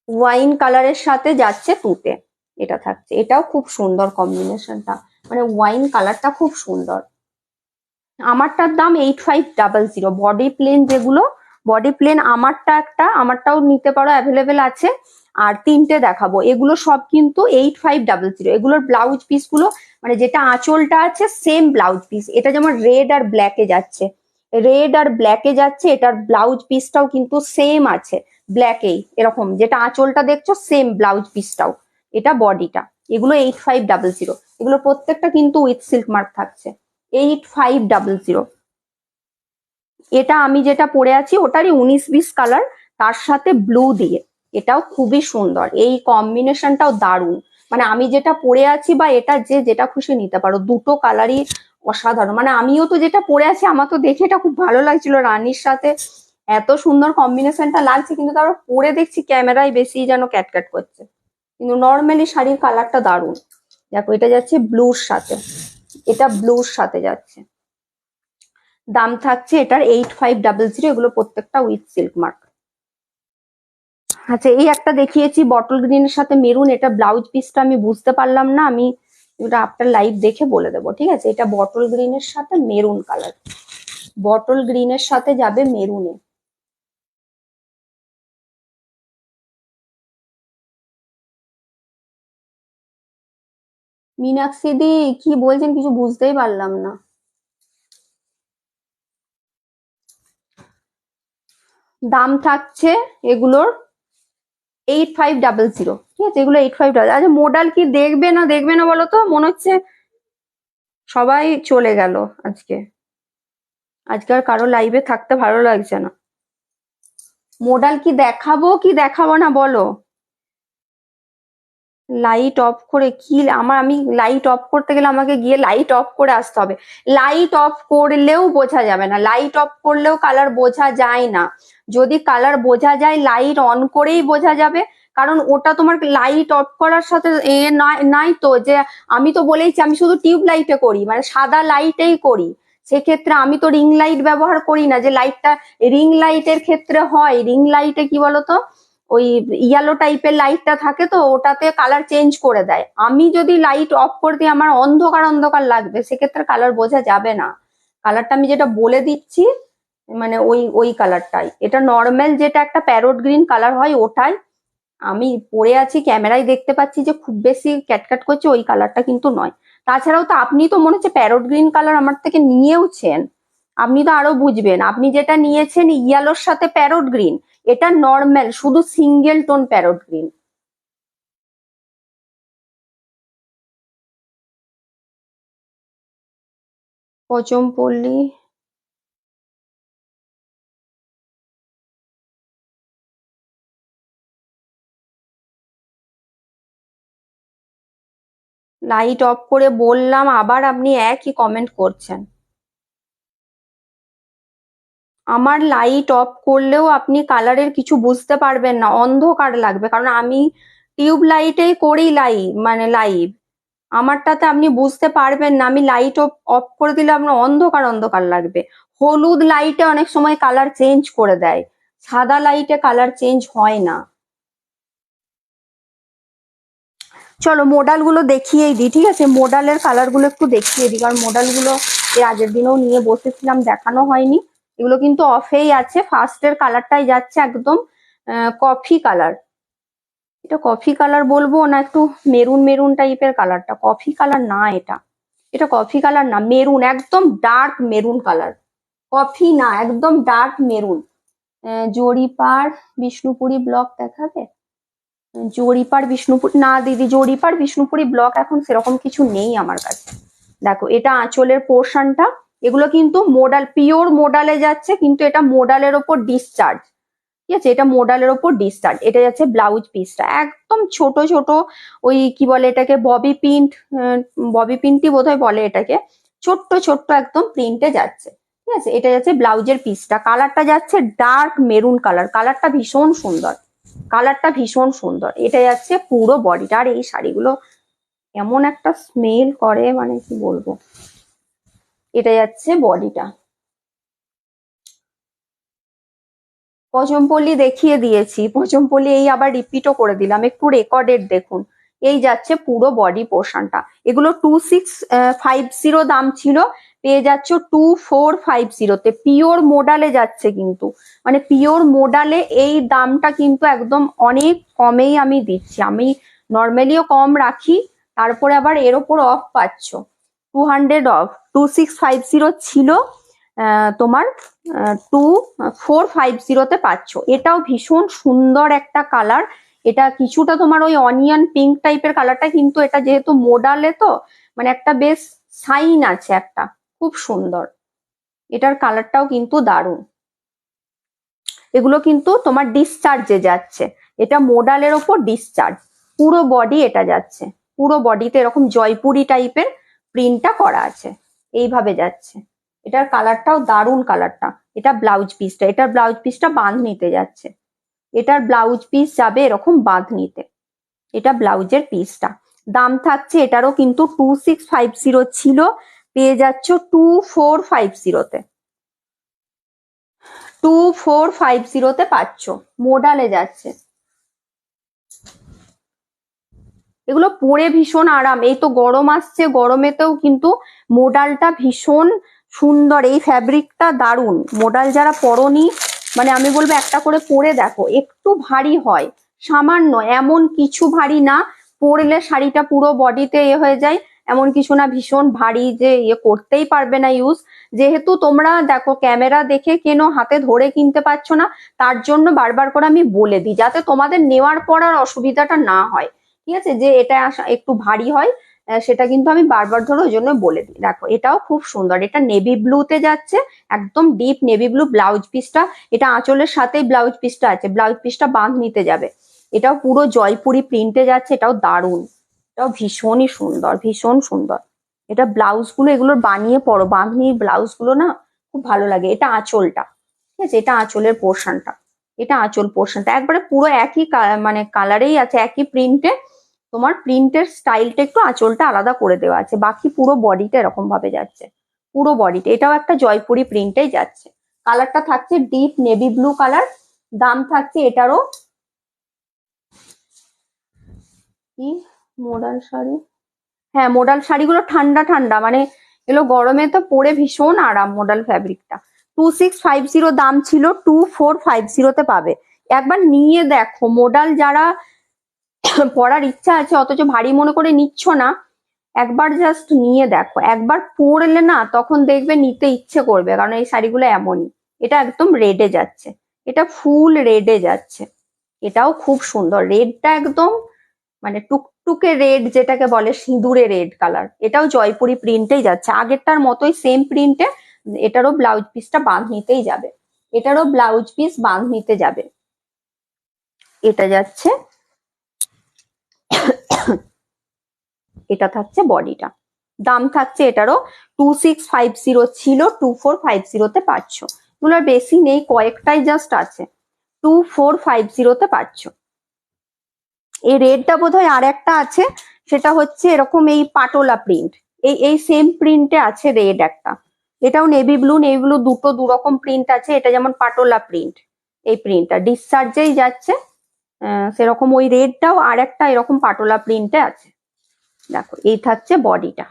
ওয়াইন কালারের সাথে যাচ্ছে তুতে, এটা থাকছে, এটাও খুব সুন্দর কম্বিনেশনটা, মানে ওয়াইন কালারটা খুব সুন্দর। আমারটার দাম 8500। বডি প্লেন যেগুলো, বডি প্লেন আমারটা একটা, আমারটাও নিতে পারো, অ্যাভেলেবেল আছে। আর তিনটে দেখাবো, এগুলো সব কিন্তু 8500। এগুলোর ব্লাউজ পিস গুলো মানে যেটা আঁচলটা আছে সেম ব্লাউজ পিস, এটা যেমন রেড আর ব্ল্যাকে যাচ্ছে, রেড আর ব্ল্যাকে যাচ্ছে, এটার ব্লাউজ পিসটাও কিন্তু সেম আছে ব্ল্যাকেই, এরকম যেটা আঁচলটা দেখছো সেম ব্লাউজ পিসটাও, এটা বডিটা। এগুলো 8500, এগুলো প্রত্যেকটা কিন্তু উইথ সিল্ক মার্ক থাকছে। 8500। এটা আমি যেটা পরে আছি ওটারই 19-20 কালার, তার সাথে ব্লু দিয়ে, এটাও খুবই সুন্দর, এই কম্বিনেশনটাও দারুণ। মানে আমি যেটা পরে আছি বা এটা যে যেটা খুশি নিতে পারো, দুটো কালারই অসাধারণ। মানে আমিও তো যেটা পরে আছি আমার তো দেখে এটা খুব ভালো লাগছিল, রানীর সাথে এত সুন্দর কম্বিনেশনটা লাগছে, কিন্তু তারপর পরে দেখছি ক্যামেরায় বেশি যেন ক্যাটক্যাট করছে, কিন্তু নর্মালি শাড়ির কালারটা দারুণ। দেখো এটা যাচ্ছে ব্লুর সাথে, এটা ব্লুর সাথে যাচ্ছে। দাম থাকছে এটার 8500, এগুলো প্রত্যেকটা উইথ সিল্ক মার্ক। আচ্ছা এই একটা দেখিয়েছি বটল গ্রিনের সাথে মেরুন, এটা ব্লাউজ পিসটা আমি বুঝতে পারলাম না, আমি এটা আফটার লাইভ দেখে বলে দেবো, ঠিক আছে। এটা বটল গ্রিনের সাথে মেরুন কালার, বটল গ্রিনের সাথে যাবে মেরুনে। মীনাক্ষী দি কি বলছেন কিছু বুঝতেই পারলাম না। দাম থাকছে এগুলোর 8500, ঠিক আছে, এগুলো 8500। আচ্ছা মোডাল কি দেখবে না দেখবে না বলো তো, মনে হচ্ছে সবাই চলে গেল আজকে, আজকে আর কারো লাইভে থাকতে ভালো লাগছে না। মোডাল কি দেখাবো কি দেখাবো না বলো। লাইট অফ করে কি আমি লাইট অফ করতে গেলে আমাকে গিয়ে লাইট অফ করে আসতে হবে। লাইট অফ করলেও বোঝা যাবে না, লাইট অফ করলেও কালার বোঝা যায় না। যদি কালার বোঝা যায় লাইট অন করেই বোঝা যাবে, কারণ ওটা তোমার লাইট অফ করার সাথে নাই তো, যে আমি তো বলেইছি আমি শুধু টিউব লাইটে করি, মানে সাদা লাইটেই করি। সেক্ষেত্রে আমি তো রিং লাইট ব্যবহার করি না, যে লাইটটা রিং লাইটের ক্ষেত্রে হয়, রিং লাইটে কি বলতো ওই ইয়েলো টাইপের লাইটটা থাকে তো ওটাতে কালার চেঞ্জ করে দেয়। আমি যদি লাইট অফ করে দিই আমার অন্ধকার অন্ধকার লাগবে, সেক্ষেত্রে কালার বোঝা যাবে না। কালারটা আমি যেটা বলে দিচ্ছি মানে ওই ওই কালারটাই, এটা নর্মাল যেটা একটা প্যারোট গ্রিন কালার হয় ওটাই আমি পরে আছি, ক্যামেরায় দেখতে পাচ্ছি যে খুব বেশি ক্যাটক্যাট করছে, ওই কালারটা কিন্তু নয়। তাছাড়াও তো আপনি তো মনে হচ্ছে প্যারোট গ্রিন কালার আমার থেকে নিয়েওছেন, আপনি তো আরো বুঝবেন। আপনি যেটা নিয়েছেন ইয়েলোর সাথে প্যারোট গ্রিন, এটা নর্মাল শুধু single tone parrot green. Pochampally, light off করে বললাম আবার আপনি একই কমেন্ট করছেন। আমার লাইট অফ করলেও আপনি কালারের কিছু বুঝতে পারবেন না, অন্ধকার লাগবে, কারণ আমি টিউব লাইটেই করি লাইভ, মানে লাইভ আমারটাতে আপনি বুঝতে পারবেন না। আমি লাইট অফ অফ করে দিলে আপনার অন্ধকার অন্ধকার লাগবে। হলুদ লাইটে অনেক সময় কালার চেঞ্জ করে দেয়, সাদা লাইটে কালার চেঞ্জ হয় না। চলো মোডাল গুলো দেখিয়েই দিই, ঠিক আছে, মোডালের কালার গুলো একটু দেখিয়ে দিই, কারণ মোডাল গুলো এর আগের দিনেও নিয়ে বসেছিলাম, দেখানো হয়নি। এগুলো কিন্তু অফেই আছে। ফার্স্টের কালারটাই যাচ্ছে একদম কফি কালার। এটা কফি কালার বলবো না একটু মেরুন মেরুন টাইপের কালারটা, কফি কালার না এটা, এটা কফি কালার না, মেরুন, একদম ডার্ক মেরুন কালার, কফি না একদম ডার্ক মেরুন। জরিপার বিষ্ণুপুরি ব্লক দেখাবে? জরিপার বিষ্ণুপুর না দিদি, জরিপার বিষ্ণুপুরি ব্লক এখন সেরকম কিছু নেই আমার কাছে। দেখো এটা আঁচলের পোর্শনটা, এগুলো কিন্তু মোডাল, পিওর মোডালে যাচ্ছে, কিন্তু এটা মোডালের ওপর ডিসচার্জ, ঠিক আছে, এটা মোডালের ওপর ডিসচার্জ। এটা যাচ্ছে ব্লাউজ পিসটা একদম ছোট ছোট, ওই কি বলে এটাকে ববি প্রিন্ট, ববি প্রিন্টই বোধহয় বলে এটাকে, ছোট্ট ছোট্ট একদম প্রিন্টে যাচ্ছে, ঠিক আছে। এটা যাচ্ছে ব্লাউজের পিসটা, কালারটা যাচ্ছে ডার্ক মেরুন কালার, কালারটা ভীষণ সুন্দর, কালারটা ভীষণ সুন্দর। এটা যাচ্ছে পুরো বডিটা, আর এই শাড়িগুলো এমন একটা স্মেল করে মানে কি বলবো। এটা যাচ্ছে বডিটা। পচমপল্লী দেখিয়ে দিয়েছি, পচমপল্লী এই আবার রিপিটও করে দিলাম, একটু রেকর্ডেড দেখুন। এই যাচ্ছে পুরো বডি পোর্শনটা, এগুলো 2650 দাম ছিল, পেয়ে যাচ্ছ 2450-তে, পিওর মোডালে যাচ্ছে কিন্তু, মানে পিওর মোডালে এই দামটা কিন্তু একদম অনেক কমেই আমি দিচ্ছি, আমি নর্মালিও কম রাখি, তারপরে আবার এর ওপর অফ পাচ্ছ 200 অফ। 2650 ছিল তোমার 2450-তে পাচ্ছ। এটাও ভীষণ সুন্দর একটা কালার, এটা কিছুটা তোমার ওই অনিয়ন পিঙ্ক টাইপের কালারটা, কিন্তু এটা যেহেতু মোডালে তো মানে একটা বেশ শাইন আছে একটা, খুব সুন্দর। এটার কালারটাও কিন্তু দারুণ। এগুলো কিন্তু তোমার ডিসচার্জে যাচ্ছে, এটা মোডালের ওপর ডিসচার্জ, পুরো বডি এটা যাচ্ছে, পুরো বডিতে এরকম জয়পুরি টাইপের প্রিন্টটা করা আছে, এইভাবে যাচ্ছে। এটার কালারটাও দারুণ কালারটা। এটা ব্লাউজ পিসটা, এটার ব্লাউজ পিসটা বাঁধনিতে যাচ্ছে, এটার ব্লাউজ পিস যাবে এরকম বাঁধনিতে। এটা ব্লাউজের পিসটা। দাম থাকছে এটারও কিন্তু 2650 ছিল, পেয়ে যাচ্ছ 2450-তে। 2450-তে পাচ্ছ, মোডালে যাচ্ছে। এগুলো পরে ভীষণ আরাম, এই তো গরম আসছে, গরমেতেও কিন্তু মোডালটা ভীষণ সুন্দর, এই ফ্যাব্রিকটা দারুণ। মোডাল যারা পরনি মানে আমি বলবো একটা করে পরে দেখো, একটু ভারী হয় সামান্য, এমন কিছু ভারী না, পরলে শাড়িটা পুরো বডিতে হয়ে যায় এমন কিছু না, ভীষণ ভারী যে করতেই পারবে না ইউজ। যেহেতু তোমরা দেখো ক্যামেরা দেখে কেনো, হাতে ধরে কিনতে পারছো না, তার জন্য বারবার করে আমি বলে দিই যাতে তোমাদের নেওয়ার পর আর অসুবিধাটা না হয়, ঠিক আছে, যে এটা একটু ভারী হয়, সেটা কিন্তু আমি বারবার ধরে ওই জন্য বলে দিই। দেখো এটাও খুব সুন্দর, এটা নেভি ব্লুতে যাচ্ছে, একদম ডিপ নেভি ব্লু ব্লাউজ পিসটা, এটা আঁচলের সাথেই ব্লাউজ পিসটা আছে, ব্লাউজ পিসটা বাঁধনিতে যাবে। এটাও পুরো জয়পুরি প্রিন্টে যাচ্ছে, এটাও দারুণ, এটাও ভীষণই সুন্দর, ভীষণ সুন্দর। এটা ব্লাউজ গুলো এগুলোর বানিয়ে পরো, বাঁধনির ব্লাউজ গুলো না খুব ভালো লাগে। এটা আঁচলটা, ঠিক আছে, এটা আঁচলের পোর্শনটা, এটা আঁচল পোর্শনটা একবারে পুরো একই মানে কালারেই আছে, একই প্রিন্টে। তোমার প্রিন্টের স্টাইলটা একটু আঁচলটা আলাদা করে দেওয়া আছে, বাকি পুরো বডিটা এরকম ভাবে যাচ্ছে, পুরো বডিটা। এটাও একটা জয়পুরি প্রিন্টেই যাচ্ছে। কালারটা থাকছে ডিপ নেভি ব্লু কালার। দাম থাকছে এটারও, কি মোডাল শাড়ি, হ্যাঁ মোডাল শাড়িগুলো ঠান্ডা ঠান্ডা, মানে এগুলো গরমে তো পরে ভীষণ আরাম। মোডাল ফ্যাব্রিকটা 2650 দাম ছিল, 2450-তে পাবে। একবার নিয়ে দেখো, মোডাল যারা পরার ইচ্ছা আছে অথচ ভারী মনে করে নিচ্ছ না, একবার জাস্ট নিয়ে দেখো, একবার পরলে না তখন দেখবে নিতে ইচ্ছে করবে, কারণ এই শাড়িগুলো এমনই। এটা একদম রেডে যাচ্ছে, এটা ফুল রেডে যাচ্ছে, এটাও খুব সুন্দর, রেডটা একদম মানে টুকটুকে রেড যেটাকে বলে, সিঁদুরে রেড কালার। এটাও জয়পুরি প্রিন্টেই যাচ্ছে, আগেরটার মতোই সেম প্রিন্টে। এটারও ব্লাউজ পিসটা বাঁধনিতেই যাবে, এটারও ব্লাউজ পিস বাঁধনিতে যাবে। এটা যাচ্ছে, এটা থাকছে বডিটা। দাম থাকছে এটারও 2650 ছিল, 2450-তে পাচ্ছ। এগুলোর বেশি নেই, কয়েকটাই জাস্ট আছে, 2450-তে পাচ্ছ। এই রেডটা বোধহয় আর একটা আছে, সেটা হচ্ছে এরকম এই পাটোলা প্রিন্ট, এই সেম প্রিন্টে আছে রেড একটা। এটাও নেভি ব্লু, নেভি ব্লু দুটো দুরকম প্রিন্ট আছে, এটা যেমন পাটোলা প্রিন্ট, এই প্রিন্টটা ডিসচার্জেই যাচ্ছে, সেরকম ওই রেডটাও আর একটা এরকম পাটোলা প্রিন্টে আছে। দেখো এই থাকছে বডিটা,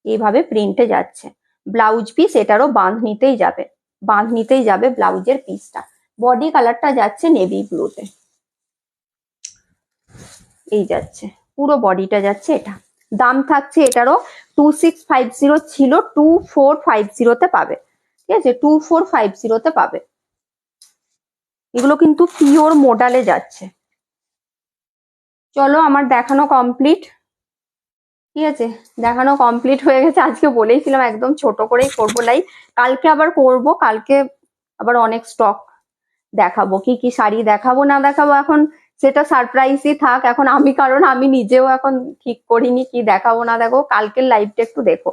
এইভাবে প্রিন্টে যাচ্ছে। ব্লাউজ পিস এটারও বাঁধনিতেই যাবে, বাঁধনিতেই যাবে ব্লাউজের পিসটা। বডি কালারটা যাচ্ছে নেভি ব্লুতে, এই যাচ্ছে, পুরো বডিটা যাচ্ছে এটা। দাম থাকছে এটারও 2650 ছিল, 2450-তে পাবে, ঠিক আছে, 2450-তে পাবে। এগুলো কিন্তু পিওর মোডালে যাচ্ছে। চলো আমার দেখানো কমপ্লিট, ঠিক আছে, দেখানো কমপ্লিট হয়ে গেছে। আজকে বলেইছিলাম একদম ছোট করেই করবো লাইভ, কালকে আবার করব, কালকে আবার অনেক স্টক দেখাবো। কি কি শাড়ি দেখাবো না দেখাবো এখন সেটা সারপ্রাইজই থাক এখন আমি, কারণ আমি নিজেও এখন ঠিক করিনি কি দেখাবো না দেখাবো। কালকের লাইভটা একটু দেখো,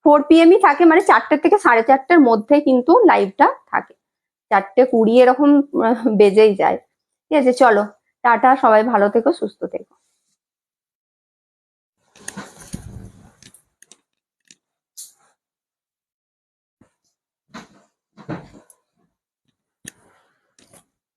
4 PM থাকে, মানে 4টে থেকে 4:30-র মধ্যে কিন্তু লাইভটা থাকে, 4:20 এরকম বেজেই যায়। ঠিক আছে, চলো টাটা, সবাই ভালো থেকো, সুস্থ থেকো।